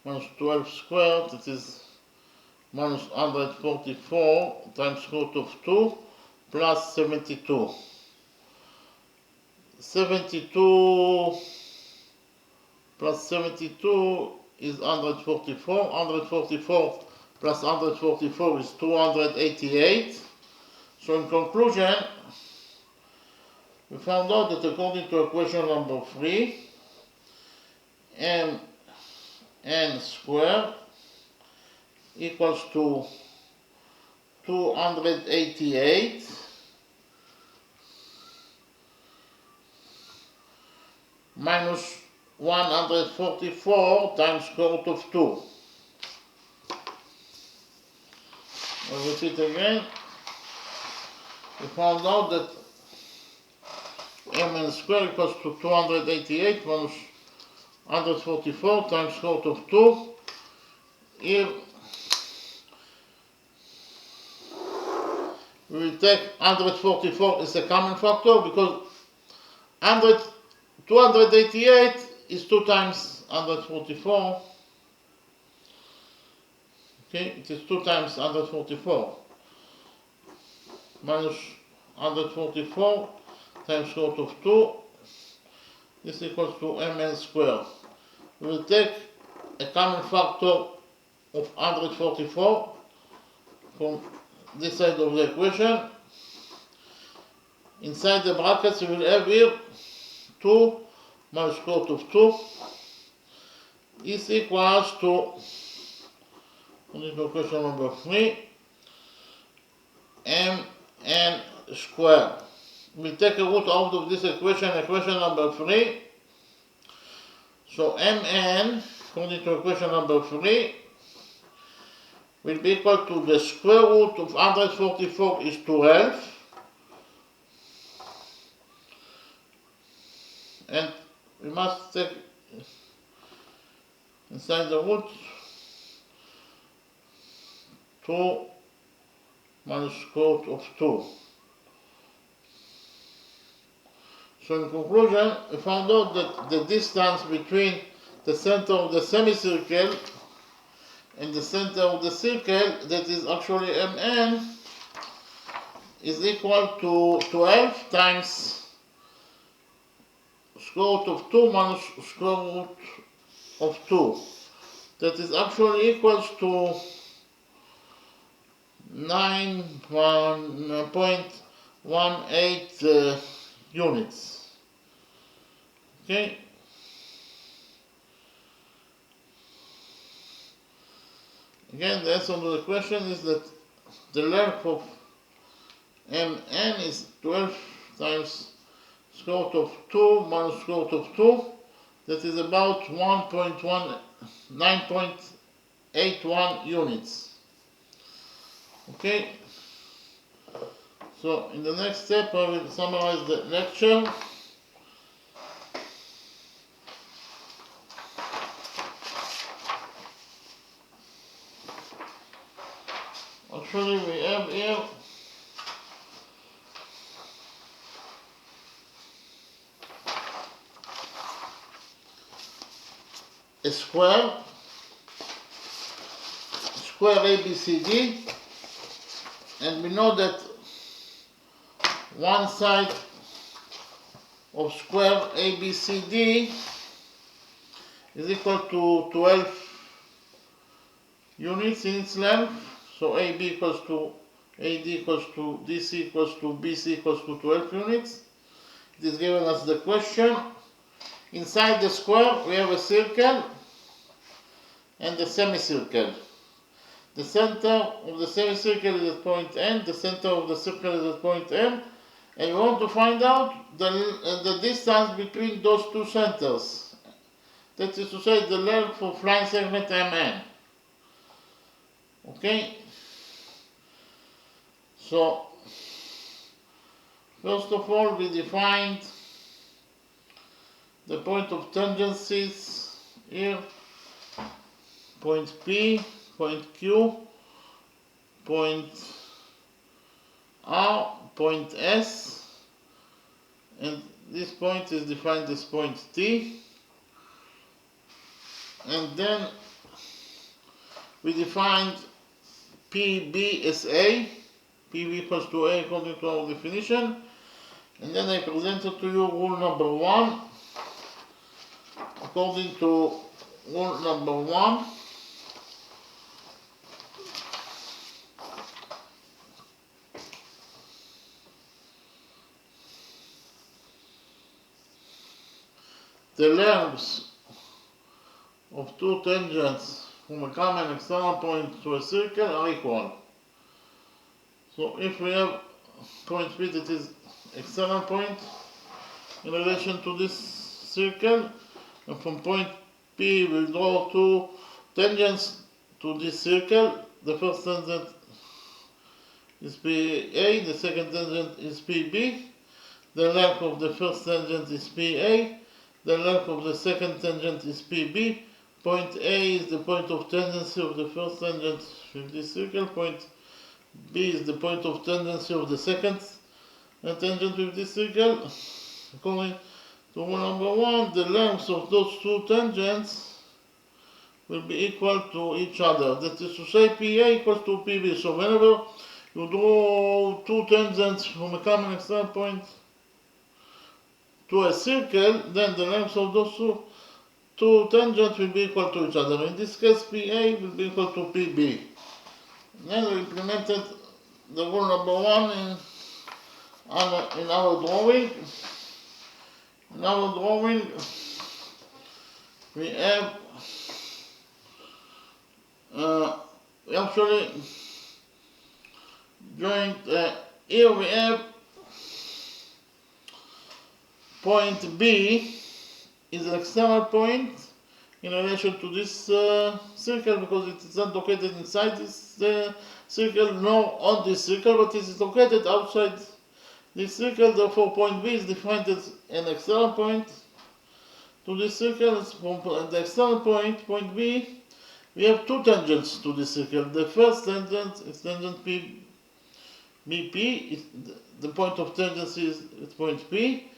minus 12 squared, it is minus 144 times square root of 2 plus 72. 72 plus 72 is 144. 144 plus 144 is 288. So in conclusion, we found out that according to equation number 3, mn squared equals to 288 minus 144 times square root of 2. I'll repeat again. We found out that mn squared equals to 288 minus 144 times square root of 2. Here we will take 144 as a common factor because 288 is 2 times 144. Okay, it is 2 times 144 minus 144 times square root of 2. This equals to mn squared. We will take a common factor of 144 from this side of the equation. Inside the brackets we will have here 2 minus square root of 2 is equals to, according to equation number 3, mn squared. We'll take a root out of this equation, equation number 3. So mn, according to equation number 3, will be equal to the square root of 144 is 12. And we must take inside the root 2 minus square root of 2. So in conclusion, we found out that the distance between the center of the semicircle and the center of the circle, that is actually mn, is equal to 12 times square root of 2 minus square root of 2. That is actually equals to 9.18 units. Okay. Again, the answer to the question is that the length of mn is 12 times square root of 2 minus square root of 2. That is about 9.81 units. Okay. So in the next step I will summarize the lecture. Actually we have here a square ABCD, and we know that one side of square ABCD is equal to 12 units in its length. So AB equals to AD equals to DC equals to BC equals to 12 units. It is given us the question. Inside the square we have a circle and a semicircle. The center of the semicircle is at point N, the center of the circle is at point M, and you want to find out the distance between those two centers. That is to say, the length of line segment MN. Okay? So, first of all, we defined the point of tangencies here. Point P, point Q, point R, point S, and this point is defined as point T. And then we defined PB as A, PB equals to A according to our definition. And then I presented to you rule number 1. According to rule number 1, the lengths of two tangents from a common external point to a circle are equal. So if we have point P that is external point in relation to this circle, and from point P we draw two tangents to this circle. The first tangent is PA, the second tangent is PB. The length of the first tangent is PA. The length of the second tangent is PB. Point A is the point of tendency of the first tangent with this circle. Point B is the point of tendency of the second tangent with this circle. According to rule number 1, the lengths of those two tangents will be equal to each other. That is to say, PA equals to PB. So whenever you draw two tangents from a common external point to a circle, then the lengths of those two tangents will be equal to each other. In this case, PA will be equal to PB. Then we implemented the rule number 1 in our drawing. In our drawing, we have actually joined here we have point B is an external point in relation to this circle, because it is not located inside this circle nor on this circle, but it is located outside this circle. Therefore point B is defined as an external point to this circle. From the external point, point B, we have two tangents to this circle. The first tangent is tangent BP, the point of tangency is at point P.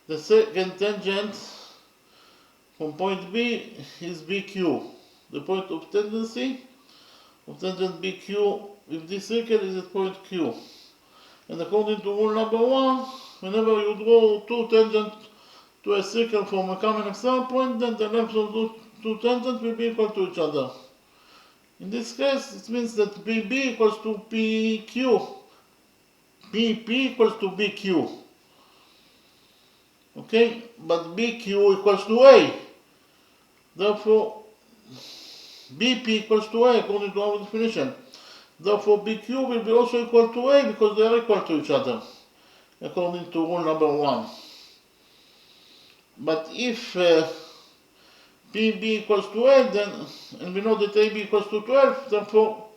The second tangent from point B is BQ. The point of tendency of tangent BQ with this circle is at point Q. And according to rule number 1, whenever you draw two tangents to a circle from a common external point, then the lengths of those two tangents will be equal to each other. In this case, it means that PB equals to PQ, PP equals to BQ. Okay, but BQ equals to A. Therefore, BP equals to A according to our definition. Therefore, BQ will be also equal to A because they are equal to each other according to rule number 1. But if PB equals to A, then, and we know that AB equals to 12, therefore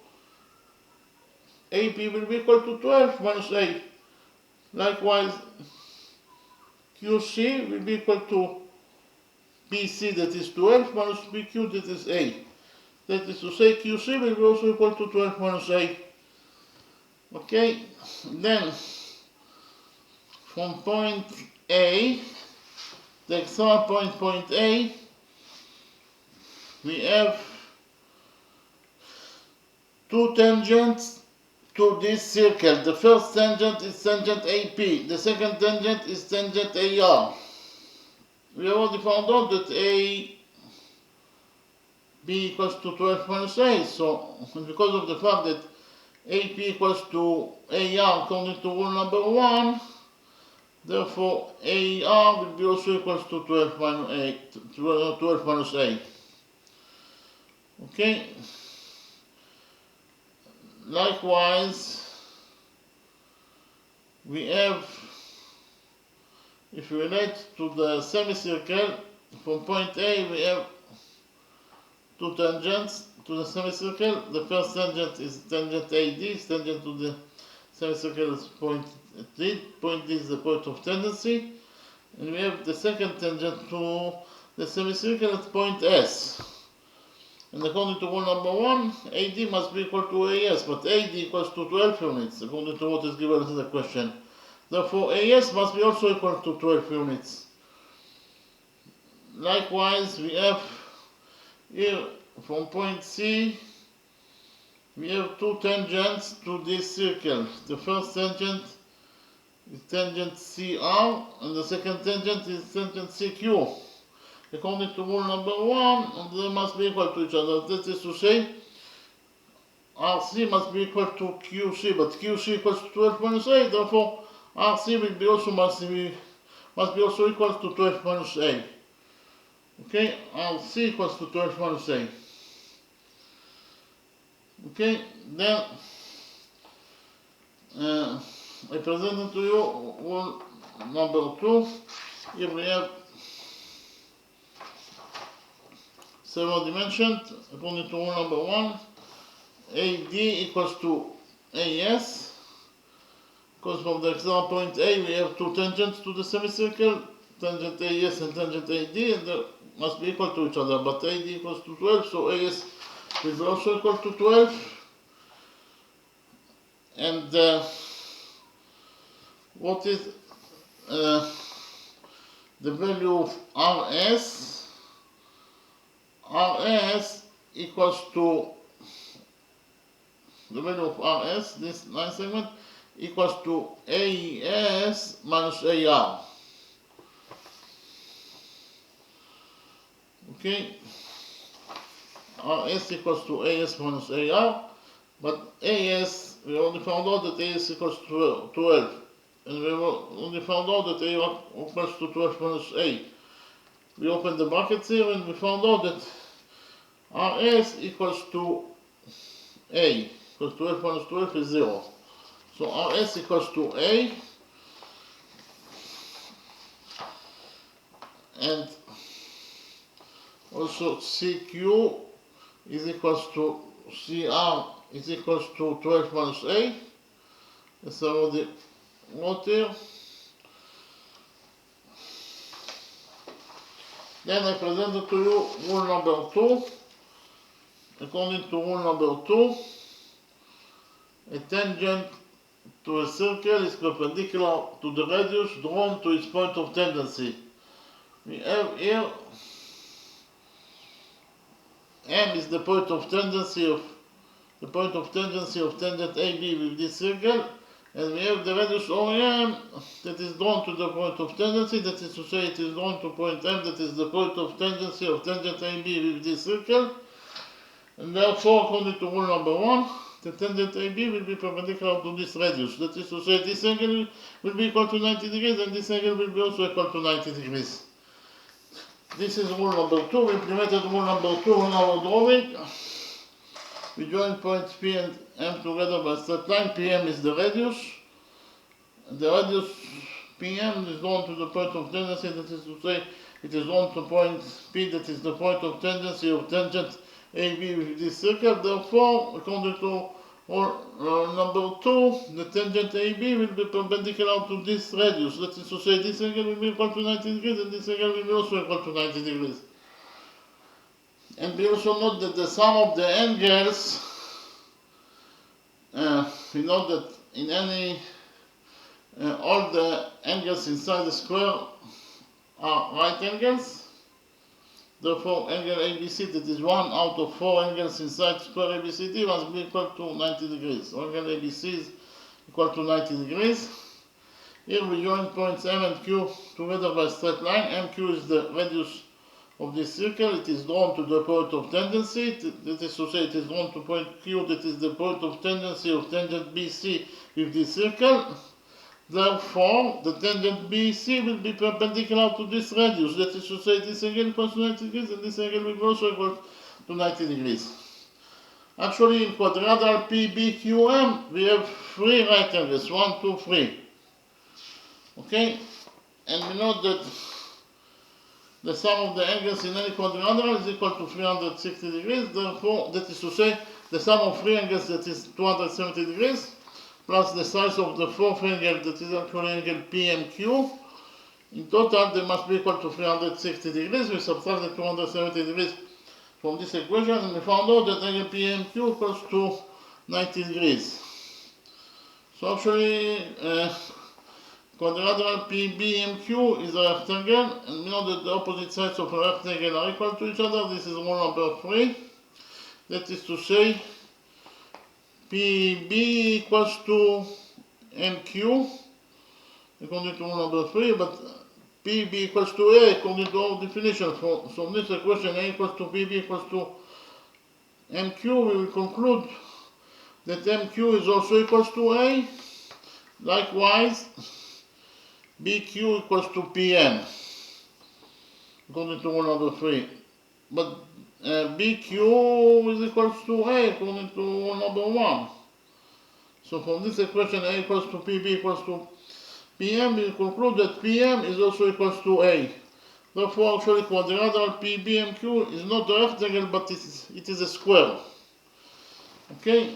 AP will be equal to 12 minus A. Likewise, QC will be equal to BC, that is 12, minus BQ, that is A. That is to say, QC will be also equal to 12 minus A. Okay, then from point A, the external point A, we have two tangents to this circle. The first tangent is tangent AP, the second tangent is tangent AR. We already found out that AB equals to 12 minus A, so because of the fact that AP equals to AR according to rule number 1. Therefore, AR will be also equals to 12 minus A. Okay. Likewise, we have, if we relate to the semicircle, from point A we have two tangents to the semicircle. The first tangent is tangent AD, is tangent to the semicircle is point D. Point D is the point of tendency. And we have the second tangent to the semicircle at point S. And according to rule number 1, AD must be equal to AS, but AD equals to 12 units, according to what is given in the question. Therefore, AS must be also equal to 12 units. Likewise, we have here from point C, we have two tangents to this circle. The first tangent is tangent CR, and the second tangent is tangent CQ. According to rule number 1, they must be equal to each other. That is to say, RC must be equal to QC, but QC equals to 12 minus A. Therefore, RC will be also must be also equal to 12 minus A. Okay, RC equals to 12 minus A. Okay, then I presented to you rule number 2. Here we have several dimensions. According to rule number 1, AD equals to AS. Because from the example point A we have two tangents to the semicircle, tangent AS and tangent AD, and they must be equal to each other, but AD equals to 12, so AS will be also equal to 12. And what is the value of RS? RS equals to the value of RS, this line segment, equals to AS minus AR. Okay, RS equals to AS minus AR, but AS, we already found out that AS equals to 12, and we only found out that AR equals to 12 minus A. We opened the brackets here and we found out that RS equals to A, because 12 minus 12 is 0. So RS equals to A, and also CQ is equals to CR is equals to 12 minus A. That's already wrote here. Then I presented to you rule number 2. According to rule number 2, a tangent to a circle is perpendicular to the radius drawn to its point of tendency. We have here M is the point of tendency of tangent AB with this circle, and we have the radius OM that is drawn to the point of tendency, that is to say it is drawn to point M, that is the point of tendency of tangent AB with this circle. And therefore, according to rule number 1, the tangent AB will be perpendicular to this radius. That is to say, this angle will be equal to 90 degrees, and this angle will be also equal to 90 degrees. This is rule number 2. We implemented rule number 2 on our drawing. We join points P and M together by a straight line. PM is the radius. And the radius PM is drawn to the point of tendency, that is to say, it is drawn to point P, that is the point of tendency of tangent AB with this circle. Therefore, according to number 2, the tangent AB will be perpendicular to this radius. That is to say, this angle will be equal to 90 degrees, and this angle will be also equal to 90 degrees. And we also note that the sum of the angles, we know that in any, all the angles inside the square are right angles. Therefore, angle ABC, that is 1 out of 4 angles inside square ABCD, must be equal to 90 degrees. So angle ABC is equal to 90 degrees. Here we join points M and Q together by a straight line. MQ is the radius of this circle, it is drawn to the point of tendency. That is to say, it is drawn to point Q, that is the point of tendency of tangent BC with this circle. Therefore, the tangent BC will be perpendicular to this radius. That is to say, this angle equals to 90 degrees, and this angle will also equal to 90 degrees. Actually, in quadrilateral PBQM, we have 3 right angles, 1, 2, 3. Okay? And we know that the sum of the angles in any quadrilateral is equal to 360 degrees. Therefore, that is to say, the sum of 3 angles, that is 270 degrees, plus the size of the 4th angle, that is actually angle PMQ. In total, they must be equal to 360 degrees. We subtract the 270 degrees from this equation, and we found out that angle PMQ equals to 90 degrees. So actually, quadrilateral PBMQ is a rectangle, and we know that the opposite sides of a rectangle are equal to each other. This is rule number 3. That is to say, PB equals to MQ, according to rule number 3, but PB equals to A according to our definition. From this equation, A equals to PB equals to MQ, we will conclude that MQ is also equals to A. Likewise, BQ equals to PM, according to rule number 3. But BQ is equals to A, according to rule number 1. So from this equation, A equals to PB equals to PM, we conclude that PM is also equals to A. Therefore, actually, quadrilateral PBMQ is not a rectangle, but it is a square. Okay?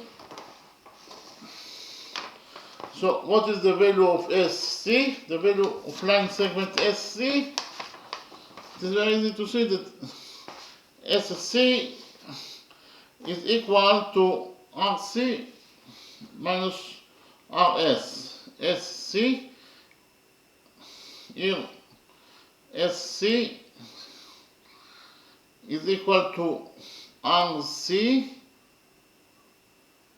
So what is the value of SC? The value of line segment SC? It is very easy to see that SC is equal to RC minus RS. SC, here SC is equal to RC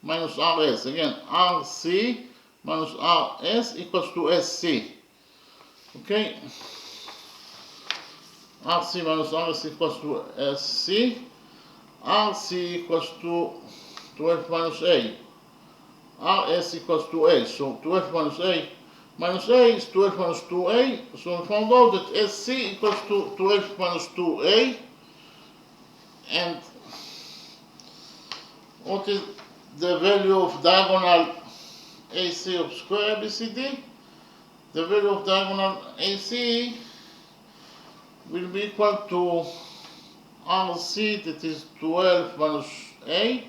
minus RS. Again, RC minus RS equals to SC. Okay? RC minus RS equals to SC. RC equals to 12 minus A. RS equals to A. So 12 minus A is 12 minus 2A. So we found out that SC equals to 12 minus 2A. And what is the value of diagonal AC of square ABCD? The value of diagonal AC will be equal to RC, that is 12 minus A,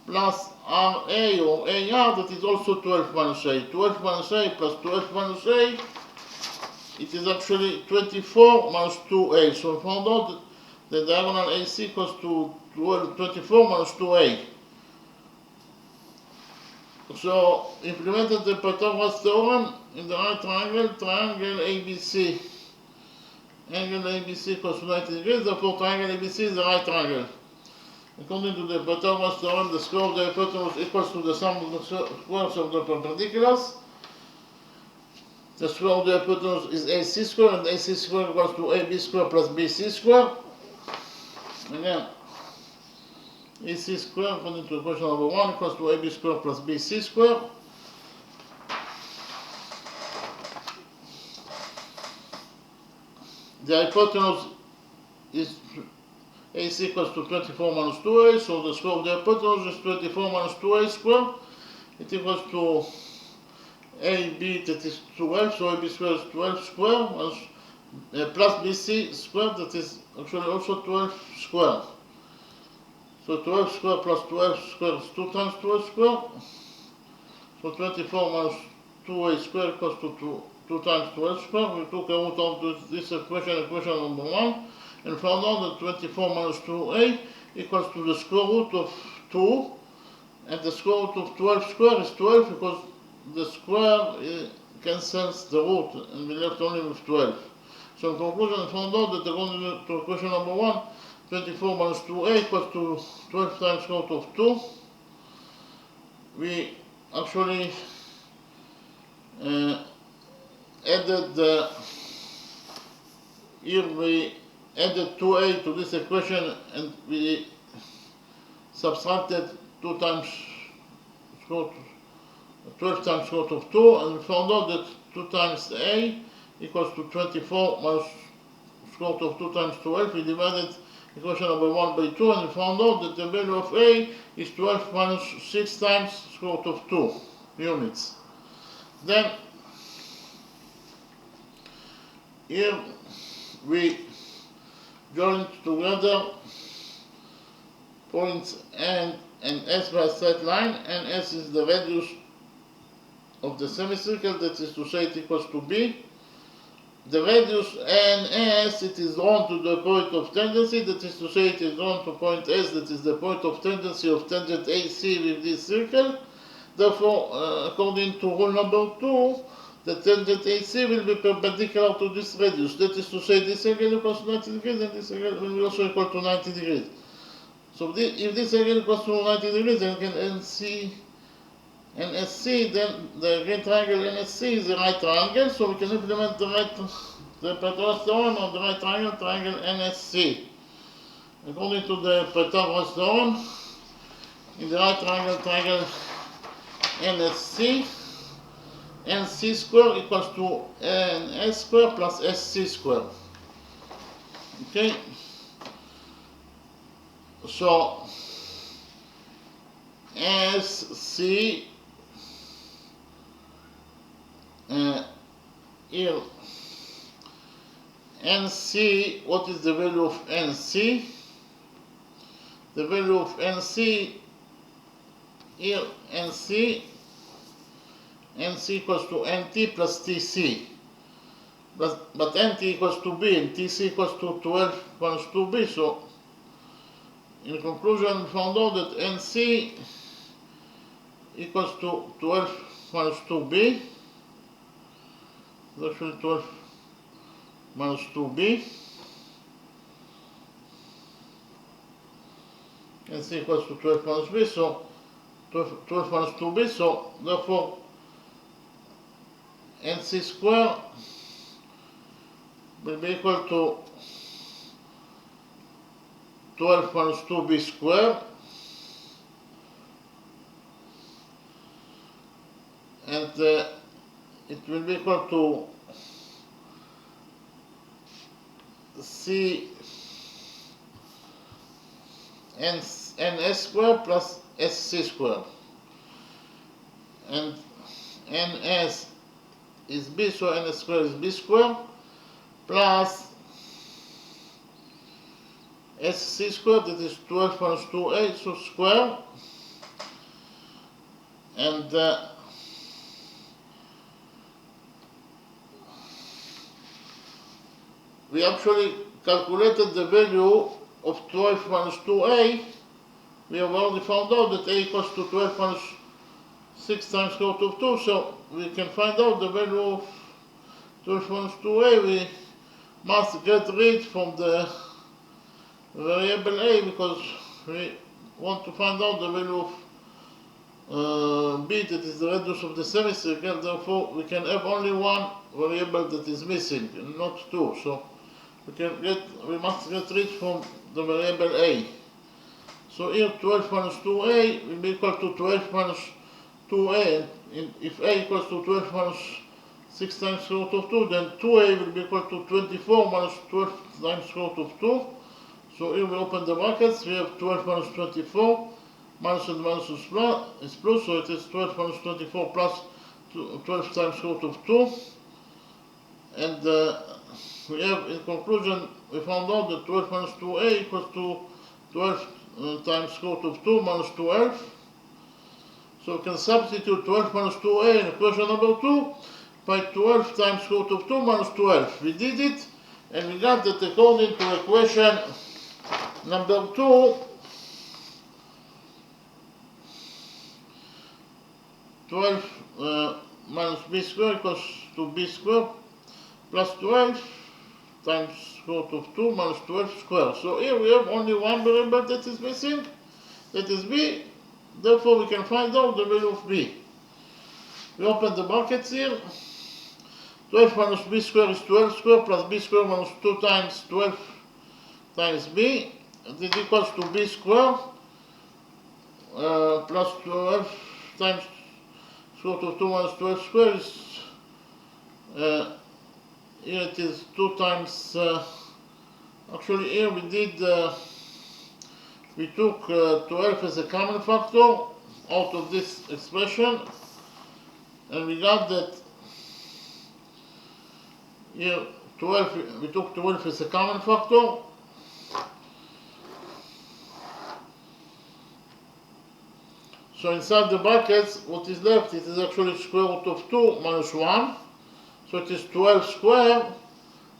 plus RA or AR, that is also 12 minus A. 12 minus A plus 12 minus A, it is actually 24 minus 2A. So we found out that the diagonal AC equals to 24 minus 2A. So, implemented the Pythagoras theorem in the right triangle, triangle ABC. Angle ABC equals to 90 degrees, therefore triangle ABC is the right triangle. According to the Pythagoras theorem, the square of the hypotenuse equals to the sum of the squares of the perpendiculars. The square of the hypotenuse is AC square, and AC square equals to AB square plus BC square. Again, AC square, according to equation number 1, equals to AB square plus BC square. The hypotenuse is AC equals to 24 minus 2A, so the square of the hypotenuse is 24 minus 2A square. It equals to AB, that is 12, so AB square is 12 square, plus BC square, that is actually also 12 square. So 12 square plus 12 square is 2 times 12 square. So 24 minus 2A square equals to 2 times 12 square. We took a root of this equation, equation number 1, and found out that 24 minus 2A equals to the square root of 2. And the square root of 12 square is 12 because the square cancels the root and we left only with 12. So in conclusion, we found out that according to equation number 1, 24 minus 2A equals to 12 times root of 2. We actually added here we added 2a to this equation and we subtracted 2 times square root 12 times square root of 2, and we found out that 2 times a equals to 24 minus square root of 2 times 12. We divided equation number 1 by 2, and we found out that the value of a is 12 minus 6 times square root of 2 units. Then here we join together points N and S by a straight line, and S is the radius of the semicircle, that is to say it equals to B. The radius NS, it is drawn to the point of tendency, that is to say it is drawn to point S, that is the point of tendency of tangent AC with this circle. Therefore, according to rule number 2, the tangent AC will be perpendicular to this radius, that is to say this angle equals to 90 degrees and this angle will be also equal to 90 degrees. So if this angle equals to 90 degrees, then we can NC and SC, then the green triangle NSC is the right triangle, so we can implement the Pythagoras theorem of the right triangle NSC. According to the Pythagoras theorem, in the right triangle NSC, NC square equals to NS square plus SC square. Okay? So SC here NC, what is the value of NC? The value of NC here, NC equals to NT plus TC, but NT equals to B and TC equals to 12 minus 2B. So in conclusion, we found out that NC equals to 12 minus 2B. That's 12 minus 2B. NC equals to 12 minus B, so 12 minus 2B, so therefore NC square will be equal to 12 minus 2B square, and it will be equal to C NS square plus SC square, and NS is B, so NS square is B square, plus SC square, that is 12 minus 2a, so square, and we actually calculated the value of 12 minus 2a. We have already found out that a equals to 12 minus 6 times square root of 2, so we can find out the value of 12 minus 2a. We must get rid from the variable a because we want to find out the value of b, that is the radius of the semicircle. Therefore, we can have only one variable that is missing, and not two. So we must get rid from the variable a. So here 12 minus 2a will be equal to 12 minus 2a, and if a equals to 12 minus 6 times square root of 2, then 2a will be equal to 24 minus 12 times square root of 2. So here we open the brackets, we have 12 minus 24, minus and minus is plus, so it is 12 minus 24 plus 12 times square root of 2. And we have, in conclusion, we found out that 12 minus 2a equals to 12 times square root of 2 minus 12. So we can substitute 12 minus 2a in equation number 2 by 12 times square root of 2 minus 12. We did it, and we got that according to equation number 2, 12 minus b square equals to b square plus 12 times square root of 2 minus 12 square. So here we have only one variable that is missing, that is b. Therefore we can find out the value of b. We open the brackets here. 12 minus b square is 12 square plus b square minus 2 times 12 times b, it is equals to b squared plus 12 times square root of 2 minus 12 squared is, here it is 2 times, actually here we did, we took 12 as a common factor out of this expression, and we got that here 12, we took 12 as a common factor, so inside the brackets what is left, it is actually square root of 2 minus 1, so it is 12 squared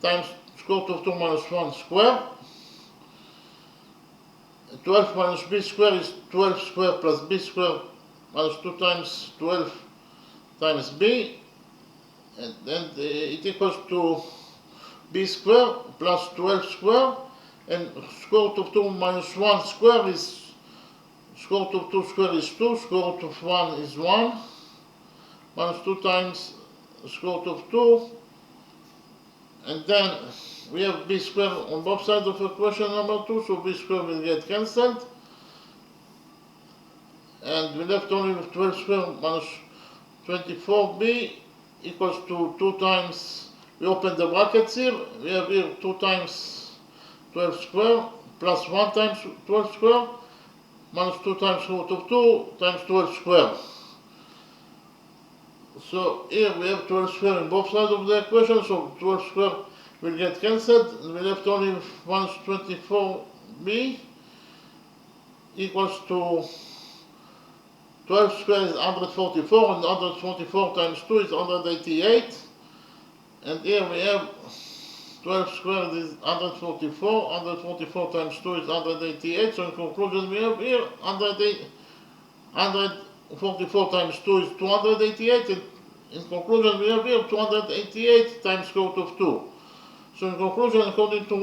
times square root of 2 minus 1 squared. 12 minus b squared is 12 squared plus b squared minus 2 times 12 times b, and then it equals to b squared plus 12 squared, and square root of 2 minus 1 squared is, square root of 2 squared is 2, square root of 1 is 1, minus 2 times square root of 2, and then we have b squared on both sides of equation number 2, so b squared will get cancelled, and we left only with 12 squared minus 24b equals to 2 times, we open the brackets here, we have here 2 times 12 squared plus 1 times 12 squared minus 2 times root of 2 times 12 squared. So here we have 12 squared on both sides of the equation, so 12 squared will get cancelled, and we left only with minus 24b equals to 12 squared is 144, and 144 times 2 is 188, and here we have 12 squared is 144, 144 times 2 is 188, so in conclusion we have here 144 times 2 is 288, and in conclusion we have here 288 times square root of 2. So in conclusion, according to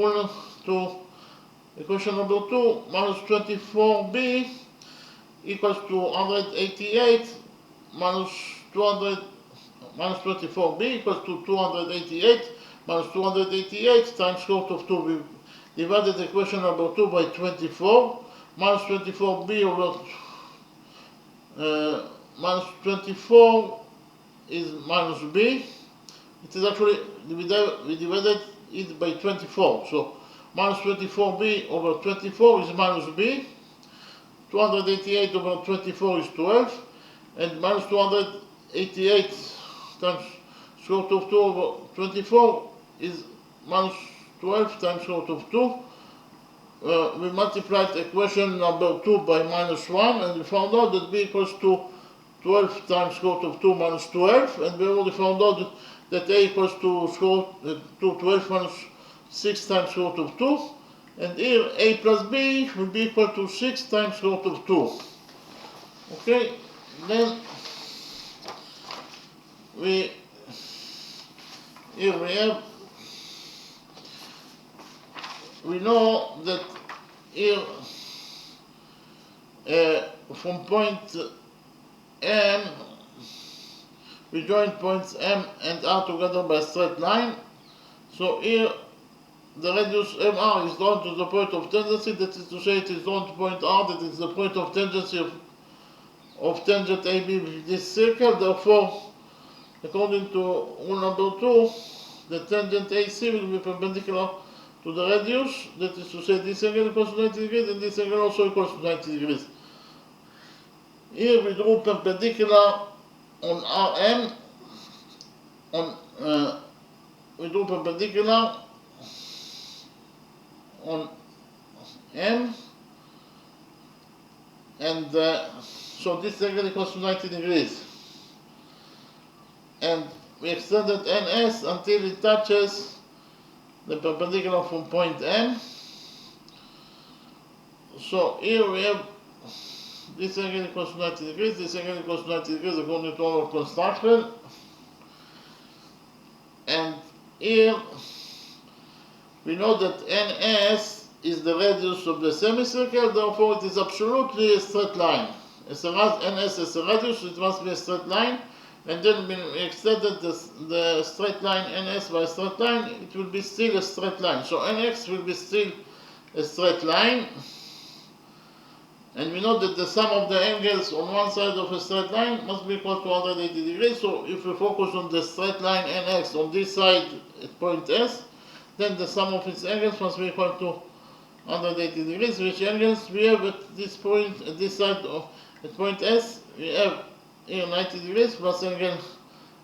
equation number 2, minus 24b equals to 188 minus 24b equals to 288 minus 288 times square root of 2. We divided equation number 2 by 24, minus 24b over minus 24 is minus b. It is actually, we divided it by 24, so minus 24b over 24 is minus b, 288 over 24 is 12, and minus 288 times square root of 2 over 24 is minus 12 times square root of 2. We multiplied equation number 2 by minus 1, and we found out that b equals to 12 times square root of 2 minus 12, and we already found out that a equals to 12 minus 6 times square root of 2, and here a plus b will be equal to 6 times square root of 2. Okay, then here we know that here from point M, we join points M and R together by a straight line. So here the radius MR is drawn to the point of tangency, that is to say it is drawn to point R, that is the point of tangency of tangent AB with this circle. Therefore, according to rule number 2, the tangent AC will be perpendicular to the radius, that is to say this angle equals to 90 degrees and this angle also equals to 90 degrees. Here we drew perpendicular on RM, we drew perpendicular on M, and so this angle equals to 90 degrees. And we extended NS until it touches the perpendicular from point M. So here we have this angle equals to 90 degrees, this angle equals to 90 degrees according to our construction. And here we know that NS is the radius of the semicircle, therefore it is absolutely a straight line. As NS is a radius, it must be a straight line. And then when we extended the straight line NS by a straight line, it will be still a straight line. So NX will be still a straight line, and we know that the sum of the angles on one side of a straight line must be equal to 180 degrees. So if we focus on the straight line NX on this side at point S, then the sum of its angles must be equal to 180 degrees. Which angles we have at this point, at this side of at point S? We have here 90 degrees plus angle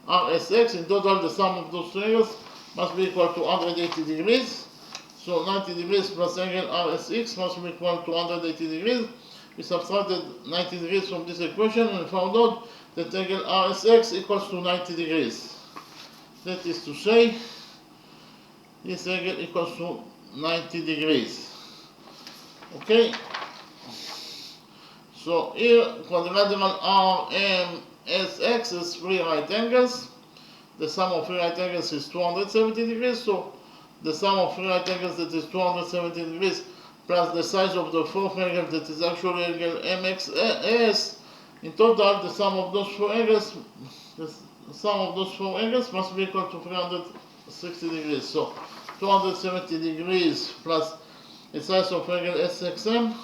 RSX. In total, the sum of those two angles must be equal to 180 degrees. So 90 degrees plus angle RSX must be equal to 180 degrees. We subtracted 90 degrees from this equation and found out that angle RSX equals to 90 degrees. That is to say, this angle equals to 90 degrees. Okay? So here, quadrilateral RMSX is 3 right angles. The sum of 3 right angles is 270 degrees. So the sum of 3 right angles, that is 270 degrees, plus the size of the fourth angle, that is actually angle MXS. In total, the sum of those four angles, must be equal to 360 degrees. So 270 degrees plus the size of angle SXM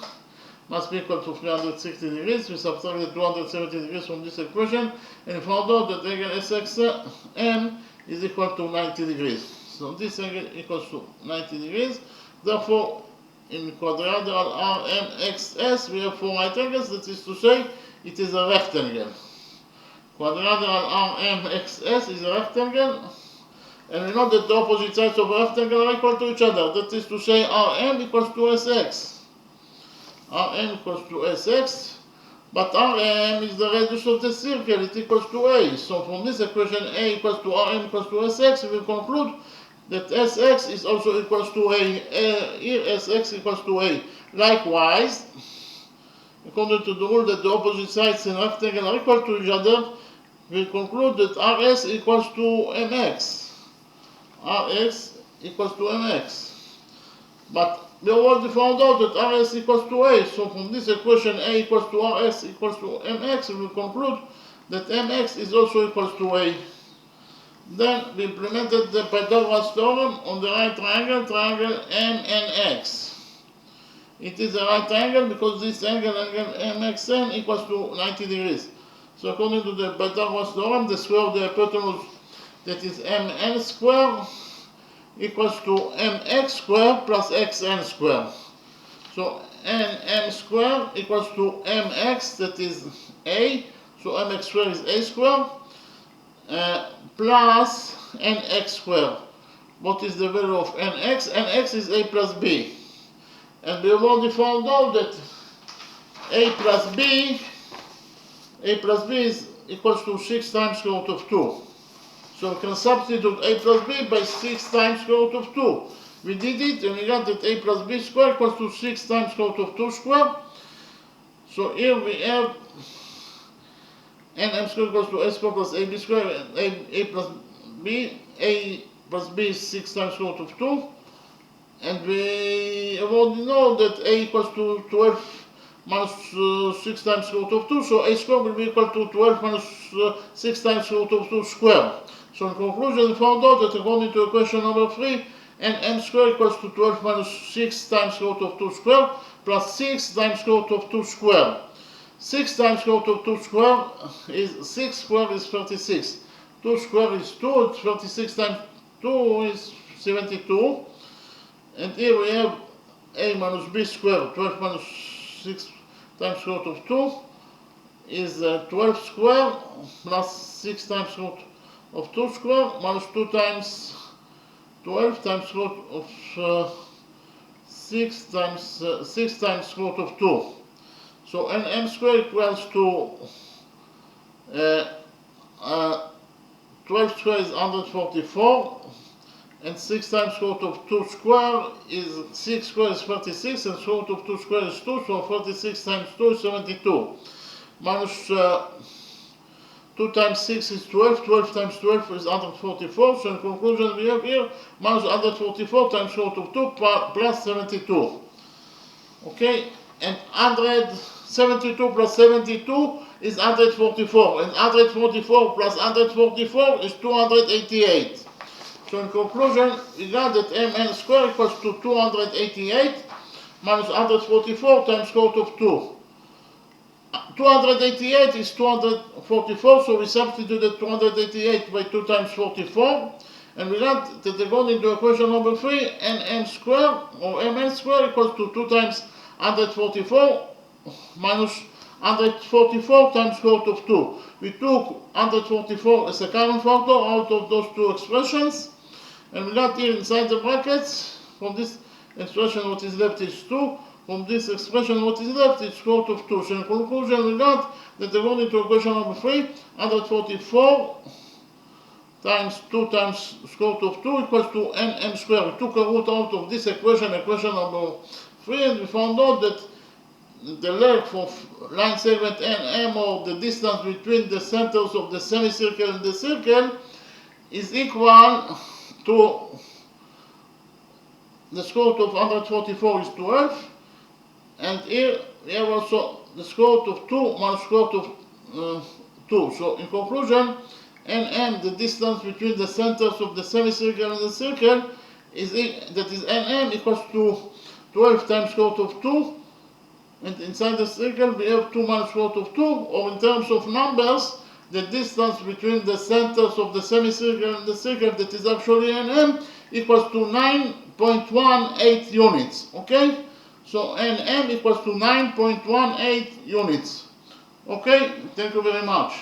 must be equal to 360 degrees. We subtracted 270 degrees from this equation and found out that angle SXM is equal to 90 degrees. So this angle equals to 90 degrees. Therefore, in quadrilateral RMXS, we have 4 right angles. That is to say, it is a rectangle. Quadrilateral RMXS is a rectangle. And we know that the opposite sides of a rectangle are equal to each other. That is to say, RM equals to SX. RM equals to SX. But RM is the radius of the circle. It equals to A. So from this equation, A equals to RM equals to SX, we will conclude that SX is also equals to A. Here SX equals to A. Likewise, according to the rule that the opposite sides in a rectangle are equal to each other, we conclude that RS equals to MX. RX equals to MX. But we already found out that RS equals to A. So from this equation, A equals to RS equals to MX, we will conclude that MX is also equals to A. Then we implemented the Pythagoras theorem on the right triangle, triangle MNX. It is a right triangle because this angle MXN equals to 90 degrees. So according to the Pythagoras theorem, the square of the hypotenuse, that is MN square, equals to MX square plus XN square. So NM square equals to MX, that is A. So MX square is A square. Plus nx squared. What is the value of nx? Nx is a plus b. And we have already found out that a plus b is equals to 6 times square root of 2. So we can substitute a plus b by 6 times square root of 2. We did it and we got that a plus b squared equals to 6 times square root of 2 squared. So here we have nm squared equals to a squared plus ab squared, and a plus b is 6 times square root of 2. And we already know that a equals to 12 minus 6 times square root of 2, so a squared will be equal to 12 minus 6 times square root of 2 squared. So in conclusion, we found out that according to equation number 3, nm squared equals to 12 minus 6 times square root of 2 squared plus 6 times square root of 2 squared. 6 times square root of 2 squared is 6 squared is 36. 2 squared is 2, 36 times 2 is 72. And here we have a minus b squared, 12 minus 6 times square root of 2 is 12 squared plus 6 times square root of 2 squared minus 2 times 12 times square root of 6 times square root of 2. So nm squared equals to 12 squared is 144. And 6 times square root of 2 square is 6 square is 36, and square root of 2 square is 2, so 46 times 2 is 72. Minus 2 times 6 is 12, 12 times 12 is 144, so in conclusion we have here minus 144 times square root of 2 plus 72. Okay, and 172 plus 72 is 144, and 144 plus 144 is 288. So in conclusion, we got that mn squared equals to 288. minus 144 times square root of 2. 288 is 244, so we substituted 288 by 2 times 44, and we got that according to equation number 3, nm squared or mn squared equals to 2 times 144 minus 144 times square root of 2. We took 144 as a common factor out of those two expressions, and we got here inside the brackets, from this expression what is left is 2, from this expression what is left is square root of 2. So in conclusion we got that according to equation number 3, 144 times 2 times square root of 2 equals to nm squared. We took a root out of this equation number 3, and we found out that the length of line segment nm, or the distance between the centers of the semicircle and the circle, is equal to the square root of 144 is 12, and here we have also the square root of 2 minus square root of 2. So in conclusion, nm, the distance between the centers of the semicircle and the circle, that is nm equals to 12 times square root of 2, and inside the circle we have 2 minus square root of 2, or in terms of numbers, the distance between the centers of the semicircle and the circle, that is actually nm, equals to 9.18 units. Okay? So nm equals to 9.18 units. Okay? Thank you very much.